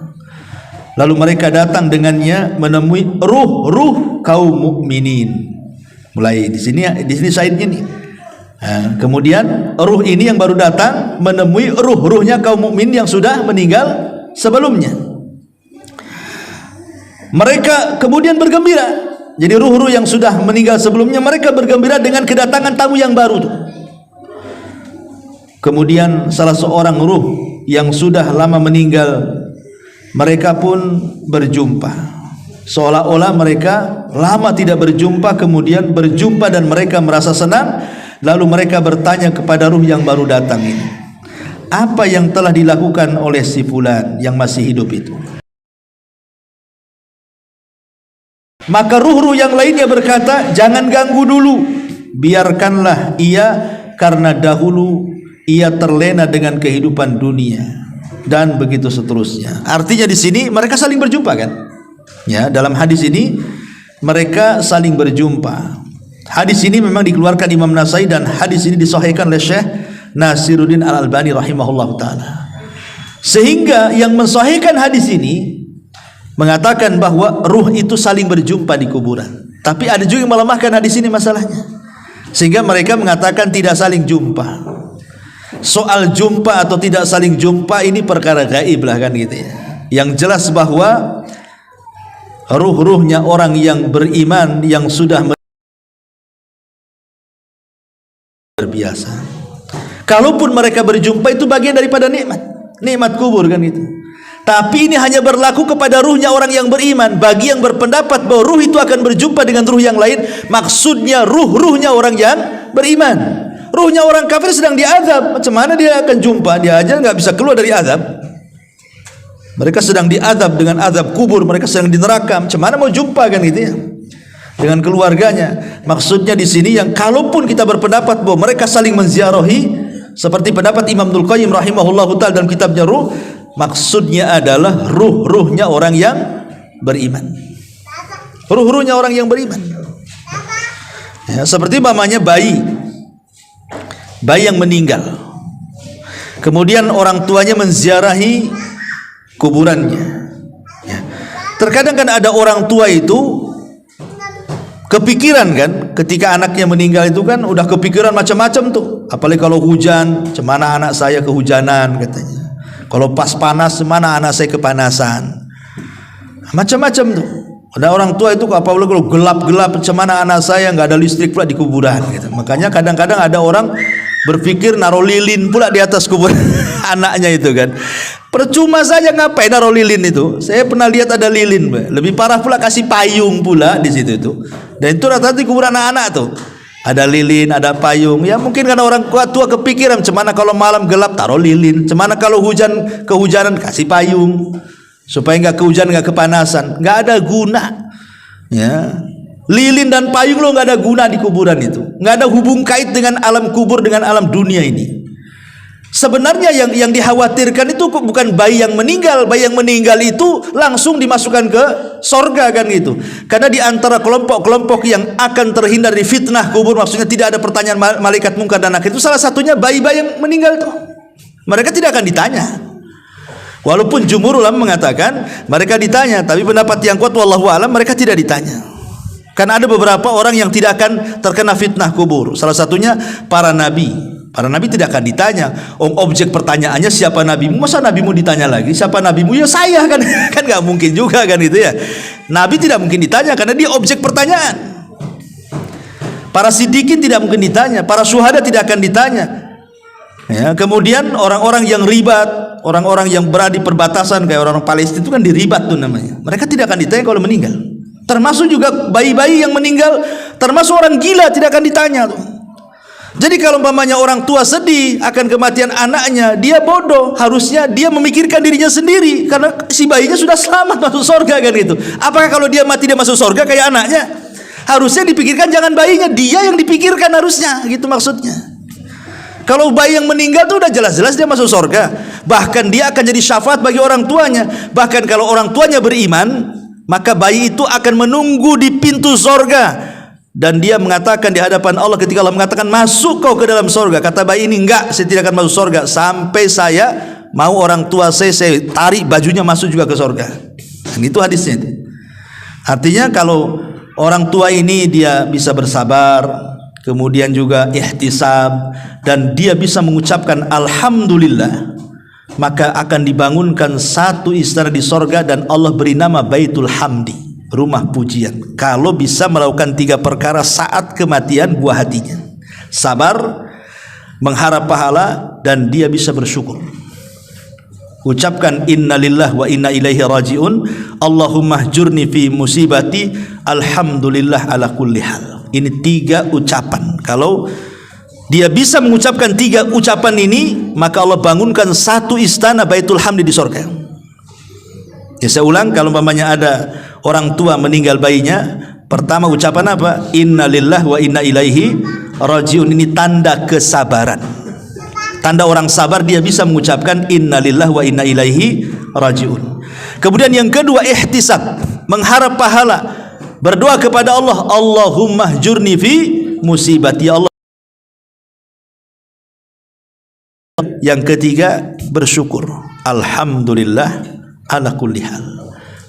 Lalu mereka datang dengannya menemui ruh-ruh kaum mukminin. Mulai di sini syaitnya nih. Nah, kemudian ruh ini yang baru datang menemui ruh-ruhnya kaum mukmin yang sudah meninggal sebelumnya. Mereka kemudian bergembira. Jadi ruh-ruh yang sudah meninggal sebelumnya, mereka bergembira dengan kedatangan tamu yang baru tuh. Kemudian salah seorang ruh yang sudah lama meninggal, mereka pun berjumpa, seolah-olah mereka lama tidak berjumpa, kemudian berjumpa dan mereka merasa senang. Lalu mereka bertanya kepada ruh yang baru datang ini, apa yang telah dilakukan oleh si fulan yang masih hidup itu? Maka ruh-ruh yang lainnya berkata, jangan ganggu dulu, biarkanlah ia, karena dahulu ia terlena dengan kehidupan dunia, dan begitu seterusnya. Artinya di sini mereka saling berjumpa kan? Ya, dalam hadis ini mereka saling berjumpa. Hadis ini memang dikeluarkan Imam Nasai dan hadis ini disahihkan oleh Syekh Nasiruddin Al-Albani rahimahullah taala. Sehingga yang mensahihkan hadis ini mengatakan bahwa ruh itu saling berjumpa di kuburan. Tapi ada juga yang melemahkan hadis ini masalahnya, sehingga mereka mengatakan tidak saling jumpa. Soal jumpa atau tidak saling jumpa ini perkara gaib lah kan gitu ya. Yang jelas bahwa ruh-ruhnya orang yang beriman yang sudah biasa, kalaupun mereka berjumpa itu bagian daripada nikmat kubur kan gitu. Tapi ini hanya berlaku kepada ruhnya orang yang beriman. Bagi yang berpendapat bahwa ruh itu akan berjumpa dengan ruh yang lain, maksudnya ruhnya orang yang beriman. Ruhnya orang kafir sedang diazab, macam mana dia akan jumpa? Dia aja nggak bisa keluar dari azab. Mereka sedang diazab dengan azab kubur, mereka sedang di neraka, macam mana mau jumpa kan gitu ya dengan keluarganya. Maksudnya di sini yang kalaupun kita berpendapat bahwa mereka saling menziarahi, seperti pendapat Imam Ibnul Qayyim rahimahullahu taala dalam kitabnya Ruh, maksudnya adalah ruh-ruhnya orang yang beriman. Ruh-ruhnya orang yang beriman. Ya, seperti mamanya bayi yang meninggal, kemudian orang tuanya menziarahi kuburannya. Ya. Terkadang kan ada orang tua itu kepikiran kan, ketika anaknya meninggal itu kan udah kepikiran macam-macam tuh. Apalagi kalau hujan, cemana anak saya kehujanan katanya. Kalau pas panas, mana anak saya kepanasan. Macam-macam tuh. Ada orang tua itu apalagi kalau gelap-gelap, cemana anak saya nggak ada listrik pula di kuburan gitu. Makanya kadang-kadang ada orang berpikir naruh lilin pula di atas kuburan anaknya itu kan. Percuma saja, ngapain naruh lilin itu? Saya pernah lihat ada lilin, lebih parah pula kasih payung pula di situ itu. Dan itu rata-rata di kuburan anak-anak tuh. Ada lilin, ada payung. Ya mungkin karena orang tua kepikiran, cemana kalau malam gelap taruh lilin, cemana kalau kehujanan kasih payung supaya nggak kehujanan, nggak kepanasan. Nggak ada guna. Ya, lilin dan payung lo nggak ada guna di kuburan itu. Nggak ada hubung kait dengan alam kubur, dengan alam dunia ini. Sebenarnya yang dikhawatirkan itu bukan bayi yang meninggal. Bayi yang meninggal itu langsung dimasukkan ke sorga kan gitu. Karena di antara kelompok-kelompok yang akan terhindar dari fitnah kubur, maksudnya tidak ada pertanyaan malaikat mungkar dan nakir, itu salah satunya bayi-bayi yang meninggal tuh. Mereka tidak akan ditanya. Walaupun jumhur ulama mengatakan mereka ditanya, tapi pendapat yang kuat wallahu alam mereka tidak ditanya. Karena ada beberapa orang yang tidak akan terkena fitnah kubur. Salah satunya para nabi. Para nabi tidak akan ditanya. Objek pertanyaannya siapa nabimu? Masa nabimu ditanya lagi? Siapa nabimu? Ya saya kan. Kan nggak mungkin juga kan itu ya. Nabi tidak mungkin ditanya karena dia objek pertanyaan. Para siddiqin tidak mungkin ditanya. Para syuhada tidak akan ditanya. Ya, kemudian orang-orang yang ribat, orang-orang yang berada di perbatasan kayak orang Palestina itu kan diribat tuh namanya. Mereka tidak akan ditanya kalau meninggal. Termasuk juga bayi-bayi yang meninggal, termasuk orang gila tidak akan ditanya tuh. Jadi kalau umpamanya orang tua sedih akan kematian anaknya, dia bodoh. Harusnya dia memikirkan dirinya sendiri, karena si bayinya sudah selamat masuk surga kan gitu. Apakah kalau dia mati dia masuk surga kayak anaknya? Harusnya dipikirkan jangan bayinya, dia yang dipikirkan harusnya, gitu maksudnya. Kalau bayi yang meninggal itu udah jelas-jelas dia masuk surga. Bahkan dia akan jadi syafaat bagi orang tuanya. Bahkan kalau orang tuanya beriman, maka bayi itu akan menunggu di pintu surga. Dan dia mengatakan di hadapan Allah, ketika Allah mengatakan masuk kau ke dalam surga, kata bayi ini, enggak, saya tidak akan masuk surga sampai saya mau orang tua saya tarik bajunya masuk juga ke surga. Dan itu hadisnya. Artinya kalau orang tua ini dia bisa bersabar, kemudian juga ihtisab, dan dia bisa mengucapkan alhamdulillah, maka akan dibangunkan satu istana di surga dan Allah beri nama Baitul Hamdi, rumah pujian. Kalau bisa melakukan 3 perkara saat kematian buah hatinya: sabar, mengharap pahala, dan dia bisa bersyukur. Ucapkan innalillah wa inna ilaihi rajiun, Allahumma hjurni fi musibati, alhamdulillah ala kulli hal. Ini 3 ucapan. Kalau dia bisa mengucapkan 3 ucapan ini, maka Allah bangunkan satu istana Baitul Hamdi di surga. Ya, saya ulang, kalau umpamanya ada orang tua meninggal bayinya, pertama ucapan apa? Innalillah wa inna ilaihi rajiun. Ini tanda kesabaran. Tanda orang sabar, dia bisa mengucapkan innalillah wa inna ilaihi rajiun. Kemudian yang kedua ihtisab, mengharap pahala, berdoa kepada Allah, Allahumma hjurni fi musibati, ya Allah. Yang ketiga bersyukur, alhamdulillah ala kulli hal.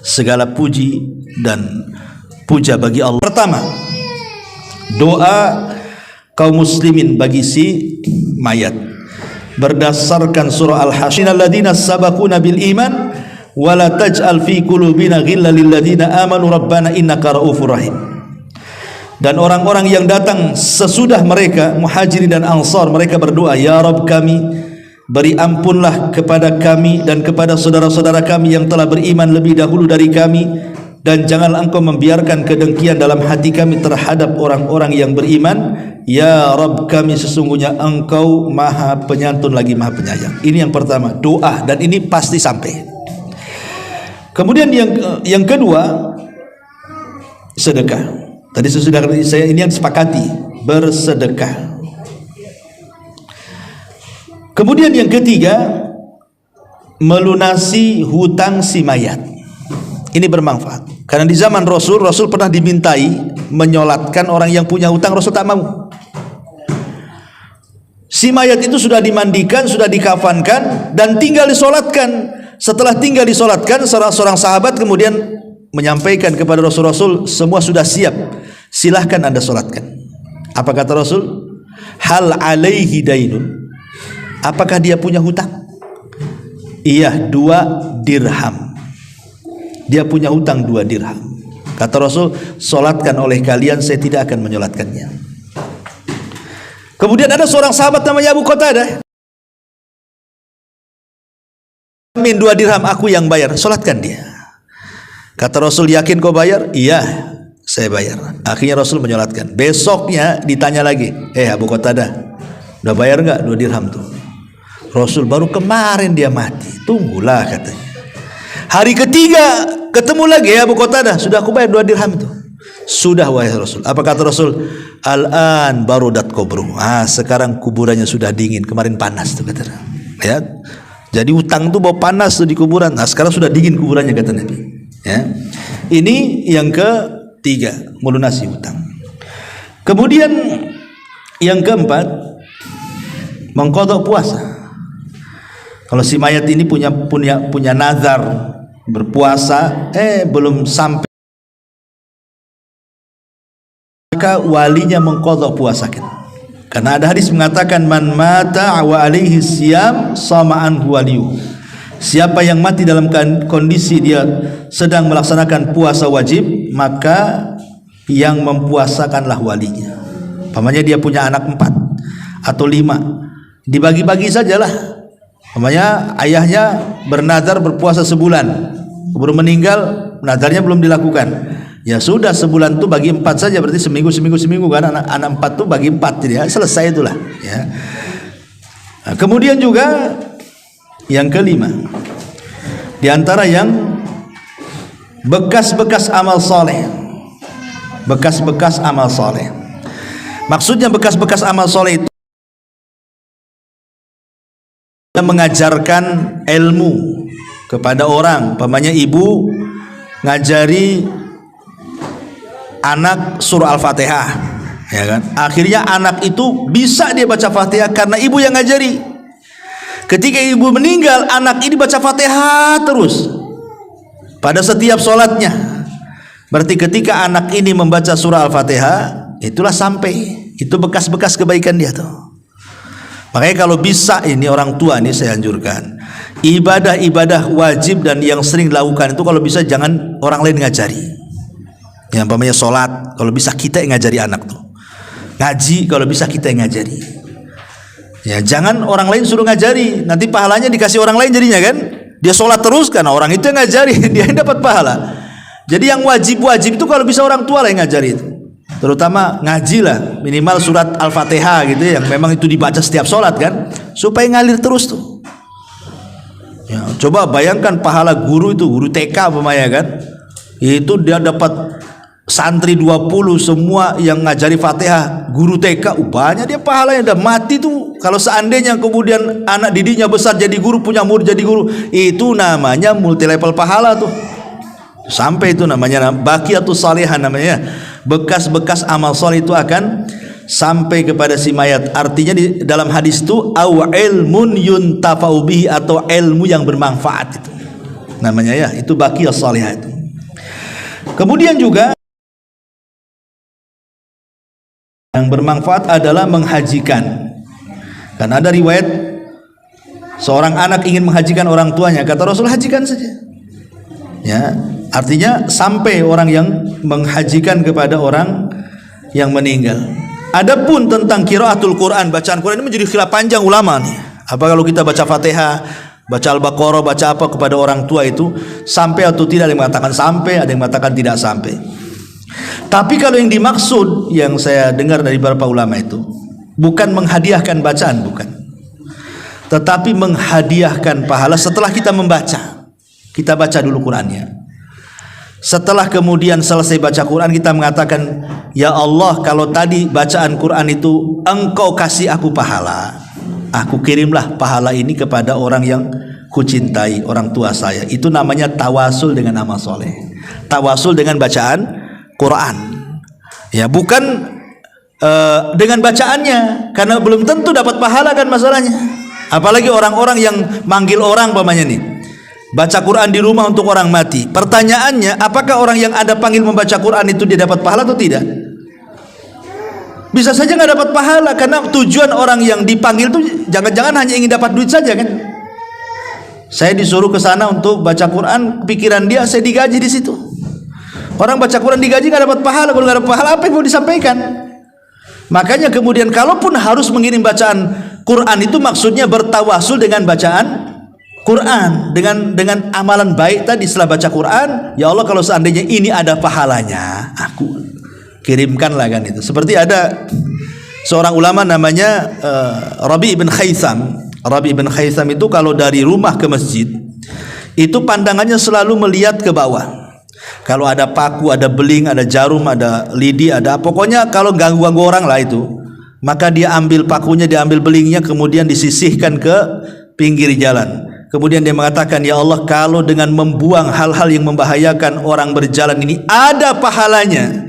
Segala puji dan puja bagi Allah. Pertama, doa kaum muslimin bagi si mayat berdasarkan surah Al-Hasyr, alladzina sabaquna bil iman wa la taj'al fi qulubina ghillan lil ladzina amanu rabbana innaka raufur rahim. Dan orang-orang yang datang sesudah mereka, muhajirin dan ansar, mereka berdoa, ya Rabb kami, beri ampunlah kepada kami dan kepada saudara-saudara kami yang telah beriman lebih dahulu dari kami, dan janganlah engkau membiarkan kedengkian dalam hati kami terhadap orang-orang yang beriman. Ya Rabb kami, sesungguhnya engkau maha penyantun lagi maha penyayang. Ini yang pertama, doa, dan ini pasti sampai. Kemudian yang kedua, sedekah. Tadi saya ini yang sepakati, bersedekah. Kemudian yang ketiga, melunasi hutang si mayat. Ini bermanfaat, karena di zaman Rasul pernah dimintai menyolatkan orang yang punya hutang, Rasul tak mau. Si mayat itu sudah dimandikan, sudah dikafankan, dan tinggal disolatkan. Setelah tinggal disolatkan, seorang sahabat kemudian menyampaikan kepada Rasul, semua sudah siap, silahkan anda solatkan. Apa kata Rasul? Hal alaihi dainun, apakah dia punya hutang? Iya, 2 dirham. Dia punya hutang 2 dirham. Kata Rasul, solatkan oleh kalian, saya tidak akan menyolatkannya. Kemudian ada seorang sahabat namanya Abu Qatadah, min 2 dirham, aku yang bayar, solatkan dia. Kata Rasul, yakin kau bayar? Iya, saya bayar. Akhirnya Rasul menyolatkan. Besoknya ditanya lagi, Abu Qatadah, udah bayar nggak 2 dirham tuh? Rasul, baru kemarin dia mati. Tunggulah, katanya. Hari ketiga ketemu lagi, Abu Qatadah, sudah aku bayar 2 dirham itu. Sudah wahai Rasul. Apa kata Rasul? Al-an barudat kubruh. Sekarang kuburannya sudah dingin. Kemarin panas tuh, kata. Ya. Jadi utang tuh bau panas tuh di kuburan. Sekarang sudah dingin kuburannya, kata Nabi. Ya. Ini yang ketiga, melunasi utang. Kemudian yang keempat, mengqadha puasa. Kalau si mayat ini punya nazar berpuasa, belum sampai, maka walinya mengqadha puasa. Karena ada hadis mengatakan, man mata wa alaihi siyam sama anhu waliyu. Siapa yang mati dalam kondisi dia sedang melaksanakan puasa wajib, maka yang mempuasakanlah walinya. Pamannya dia punya anak 4 atau 5, dibagi-bagi sajalah. Pamannya ayahnya bernazar berpuasa sebulan, baru meninggal, nazarnya belum dilakukan. Ya sudah, sebulan tuh bagi 4 saja, berarti seminggu kan, anak 4 tuh bagi 4, jadi ya, selesai itulah ya. Nah, kemudian juga yang kelima, di antara yang bekas-bekas amal soleh. Bekas-bekas amal soleh, maksudnya bekas-bekas amal soleh itu mengajarkan ilmu kepada orang. Pamannya ibu ngajari anak surah Al-Fatihah, ya kan? Akhirnya anak itu bisa dia baca Fatihah karena ibu yang ngajari. Ketika ibu meninggal, anak ini baca Fatihah terus pada setiap sholatnya. Berarti ketika anak ini membaca surah Al-Fatihah, itulah sampai, itu bekas-bekas kebaikan dia tuh. Makanya kalau bisa, ini orang tua nih saya anjurkan, ibadah-ibadah wajib dan yang sering dilakukan itu kalau bisa jangan orang lain ngajari. Yang umpamanya sholat, kalau bisa kita yang ngajari anak tuh. Ngaji, kalau bisa kita yang ngajari. Ya, jangan orang lain suruh ngajari, nanti pahalanya dikasih orang lain jadinya kan. Dia sholat terus karena orang itu yang ngajari, dia yang dapat pahala. Jadi yang wajib-wajib itu kalau bisa orang tua lah yang ngajari itu. Terutama ngaji lah, minimal surat Al-Fatihah gitu, yang memang itu dibaca setiap sholat kan, supaya ngalir terus tuh. Ya, coba bayangkan pahala guru itu, guru TK umpamanya kan, itu dia dapat santri 20 semua yang ngajari Fatihah, guru TK, upahnya dia pahalanya udah mati tuh. Kalau seandainya kemudian anak didiknya besar jadi guru, punya murid jadi guru, itu namanya multi level pahala tuh. Sampai itu namanya baqiyatus salihah, namanya bekas-bekas amal soleh itu akan sampai kepada si mayat. Artinya di dalam hadis itu au ilmun yuntafa'u bihi, atau ilmu yang bermanfaat, itu namanya ya, itu baqiyas salihah itu. Kemudian juga yang bermanfaat adalah menghajikan. Karena ada riwayat seorang anak ingin menghajikan orang tuanya, kata Rasul, hajikan saja. Ya, artinya sampai orang yang menghajikan kepada orang yang meninggal. Adapun tentang qiraatul Quran, bacaan Quran ini menjadi khilaf panjang ulama nih. Apa kalau kita baca Fatihah, baca Al-Baqarah, baca apa kepada orang tua itu sampai atau tidak? Ada yang mengatakan sampai, ada yang mengatakan tidak sampai. Tapi kalau yang dimaksud, yang saya dengar dari beberapa ulama itu bukan menghadiahkan bacaan, bukan, tetapi menghadiahkan pahala setelah kita membaca. Kita baca dulu Qurannya. Setelah kemudian selesai baca Quran, kita mengatakan, ya Allah, kalau tadi bacaan Quran itu Engkau kasih aku pahala, aku kirimlah pahala ini kepada orang yang kucintai, orang tua saya. Itu namanya tawasul dengan amal soleh, tawasul dengan bacaan Quran. Ya, bukan dengan bacaannya, karena belum tentu dapat pahala kan masalahnya. Apalagi orang-orang yang manggil orang pamannya nih, baca Quran di rumah untuk orang mati. Pertanyaannya, apakah orang yang Anda panggil membaca Quran itu dia dapat pahala atau tidak? Bisa saja nggak dapat pahala, karena tujuan orang yang dipanggil itu jangan-jangan hanya ingin dapat duit saja kan. Saya disuruh ke sana untuk baca Quran, pikiran dia saya digaji di situ. Orang baca Quran digaji nggak dapat pahala, kalau nggak dapat pahala apa yang mau disampaikan? Makanya kemudian kalaupun harus mengirim bacaan Quran itu maksudnya bertawasul dengan bacaan Quran, dengan amalan baik tadi. Setelah baca Quran, ya Allah, kalau seandainya ini ada pahalanya, aku kirimkanlah kan itu. Seperti ada seorang ulama namanya Rabi ibn Khaisam. Rabi ibn Khaisam itu kalau dari rumah ke masjid itu pandangannya selalu melihat ke bawah. Kalau ada paku, ada beling, ada jarum, ada lidi, ada pokoknya kalau ganggu-ganggu orang lah itu, maka dia ambil pakunya, dia ambil belingnya, kemudian disisihkan ke pinggir jalan. Kemudian dia mengatakan, ya Allah, kalau dengan membuang hal-hal yang membahayakan orang berjalan ini ada pahalanya,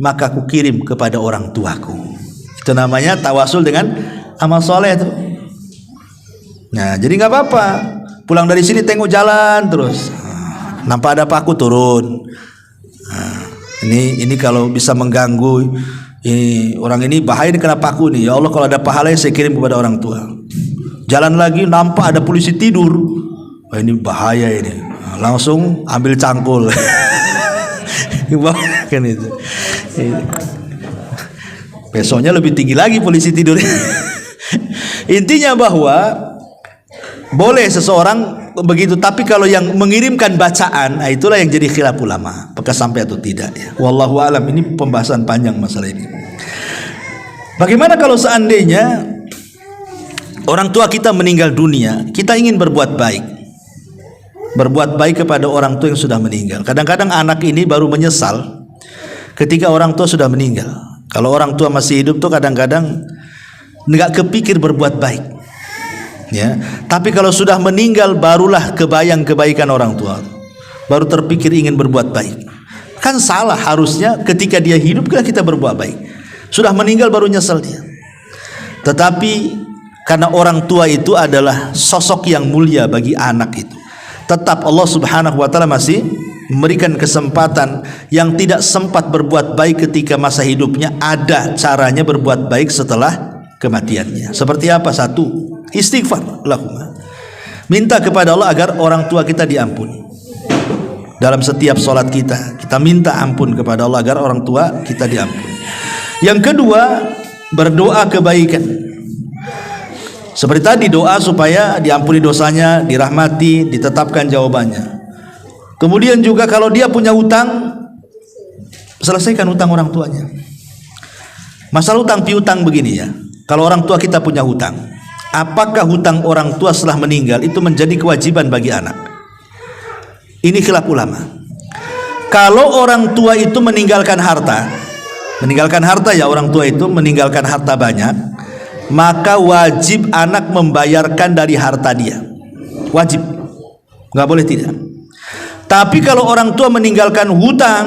maka aku kirim kepada orang tuaku. Itu namanya tawasul dengan amal soleh itu. Nah, jadi nggak apa-apa, pulang dari sini tengok jalan terus, nampak ada paku, turun. Nah, ini kalau bisa mengganggu orang ini, bahaya ini kena paku nih. Ya Allah, kalau ada pahalanya saya kirim kepada orang tua. Jalan lagi nampak ada polisi tidur, wah ini bahaya ini, langsung ambil cangkul. Kan itu. Besoknya lebih tinggi lagi polisi tidur. Intinya bahwa boleh seseorang begitu. Tapi kalau yang mengirimkan bacaan, nah itulah yang jadi khilaf ulama, apakah sampai atau tidak ya. Wallahu alam, ini pembahasan panjang masalah ini. Bagaimana kalau seandainya orang tua kita meninggal dunia, kita ingin berbuat baik. Berbuat baik kepada orang tua yang sudah meninggal. Kadang-kadang anak ini baru menyesal ketika orang tua sudah meninggal. Kalau orang tua masih hidup tuh kadang-kadang nggak kepikir berbuat baik, ya. Tapi kalau sudah meninggal barulah kebayang kebaikan orang tua, baru terpikir ingin berbuat baik. Kan salah, harusnya ketika dia hidup kita berbuat baik. Sudah meninggal baru nyesel dia. Tetapi karena orang tua itu adalah sosok yang mulia bagi anak itu, tetap Allah Subhanahu wa taala masih memberikan kesempatan yang tidak sempat berbuat baik ketika masa hidupnya, ada caranya berbuat baik setelah kematiannya. Seperti apa? Satu, istighfar lahuma. Minta kepada Allah agar orang tua kita diampuni. Dalam setiap sholat kita minta ampun kepada Allah agar orang tua kita diampuni. Yang kedua, berdoa kebaikan. Seperti tadi, doa supaya diampuni dosanya, dirahmati, ditetapkan jawabannya. Kemudian juga kalau dia punya hutang, selesaikan hutang orang tuanya. Masalah hutang piutang begini ya. Kalau orang tua kita punya hutang, apakah hutang orang tua setelah meninggal itu menjadi kewajiban bagi anak? Ini khilaf ulama. Kalau orang tua itu meninggalkan harta ya, orang tua itu meninggalkan harta banyak, maka wajib anak membayarkan dari harta dia. Wajib, nggak boleh tidak. Tapi kalau orang tua meninggalkan hutang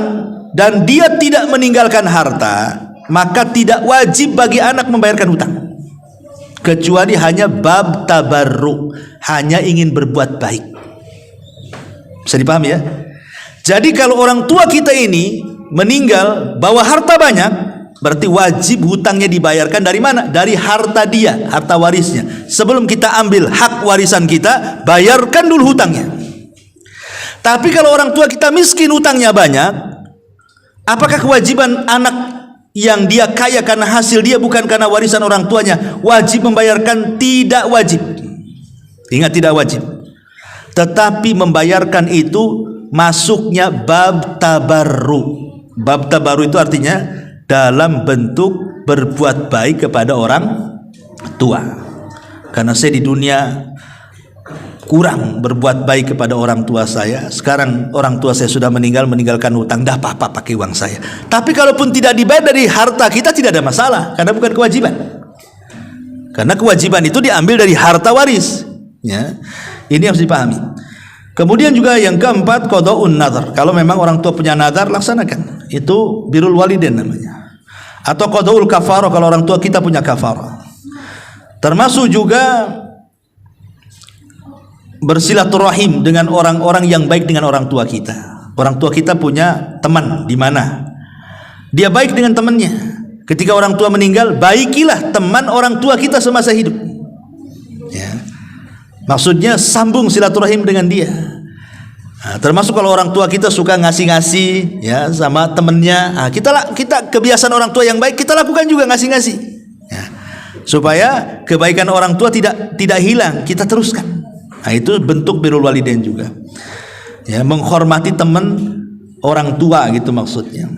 dan dia tidak meninggalkan harta, maka tidak wajib bagi anak membayarkan hutang, kecuali hanya bab tabarruk, hanya ingin berbuat baik. Bisa dipahami ya? Jadi kalau orang tua kita ini meninggal bawa harta banyak, berarti wajib hutangnya dibayarkan dari mana? Dari harta dia, harta warisnya. Sebelum kita ambil hak warisan kita, bayarkan dulu hutangnya. Tapi kalau orang tua kita miskin, hutangnya banyak, apakah kewajiban anak yang dia kaya karena hasil dia bukan karena warisan orang tuanya wajib membayarkan? Tidak wajib. Ingat, tidak wajib. Tetapi membayarkan itu masuknya bab tabarru. Bab tabarru itu artinya dalam bentuk berbuat baik kepada orang tua. Karena saya di dunia kurang berbuat baik kepada orang tua saya, sekarang orang tua saya sudah meninggalkan hutang, dah apa-apa pakai uang saya. Tapi kalaupun tidak dibayar dari harta kita tidak ada masalah, karena bukan kewajiban. Karena kewajiban itu diambil dari harta waris, ya. Ini harus dipahami. Kemudian juga yang keempat, qada'un nadhar. Kalau memang orang tua punya nadhar, laksanakan. Itu birrul walidain namanya. Atau qada'ul kafarah kalau orang tua kita punya kafarah. Termasuk juga bersilaturahim dengan orang-orang yang baik dengan orang tua kita. Orang tua kita punya teman di mana dia baik dengan temannya. Ketika orang tua meninggal, baikilah teman orang tua kita semasa hidup, ya. Maksudnya sambung silaturahim dengan dia. Nah, termasuk kalau orang tua kita suka ngasih-ngasih ya sama temennya, nah, kita kebiasaan orang tua yang baik kita lakukan juga, ngasih-ngasih, ya. Supaya kebaikan orang tua tidak hilang, kita teruskan. Nah, itu bentuk birrul walidain juga, ya, menghormati teman orang tua gitu maksudnya.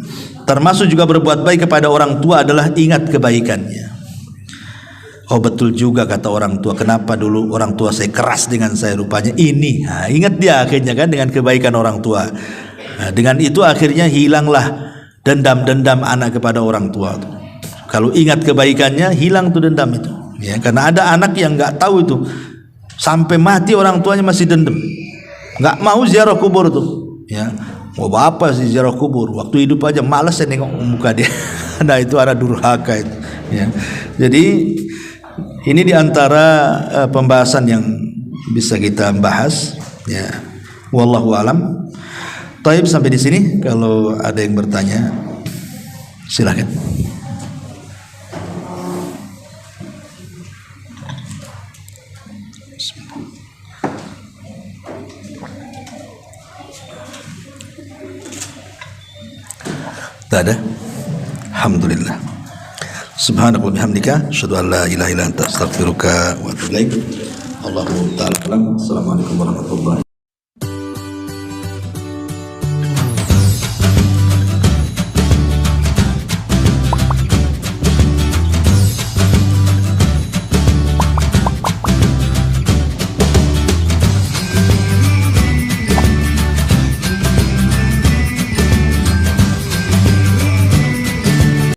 Termasuk juga berbuat baik kepada orang tua adalah ingat kebaikannya. Oh betul juga kata orang tua, kenapa dulu orang tua saya keras dengan saya, rupanya ini. Nah, ingat dia akhirnya kan dengan kebaikan orang tua. Nah, dengan itu akhirnya hilanglah dendam-dendam anak kepada orang tua. Kalau ingat kebaikannya, hilang tuh dendam itu, ya. Karena ada anak yang nggak tahu itu, sampai mati orang tuanya masih dendam, nggak mau ziarah kubur tuh, ya. Mau apa sih ziarah kubur? Waktu hidup aja malas saya nengok muka dia. Nah itu ada durhaka itu, ya. Jadi ini diantara pembahasan yang bisa kita bahas, ya. Wallahu alam. Taib, sampai di sini. Kalau ada yang bertanya, silakan. Tak ada? Alhamdulillah. Subhanallah wa bihamdika, asyhadu an la ilaha illa anta, astaghfiruka wa atubu ilaik. Allahu ta'ala alam. Assalamualaikum warahmatullahi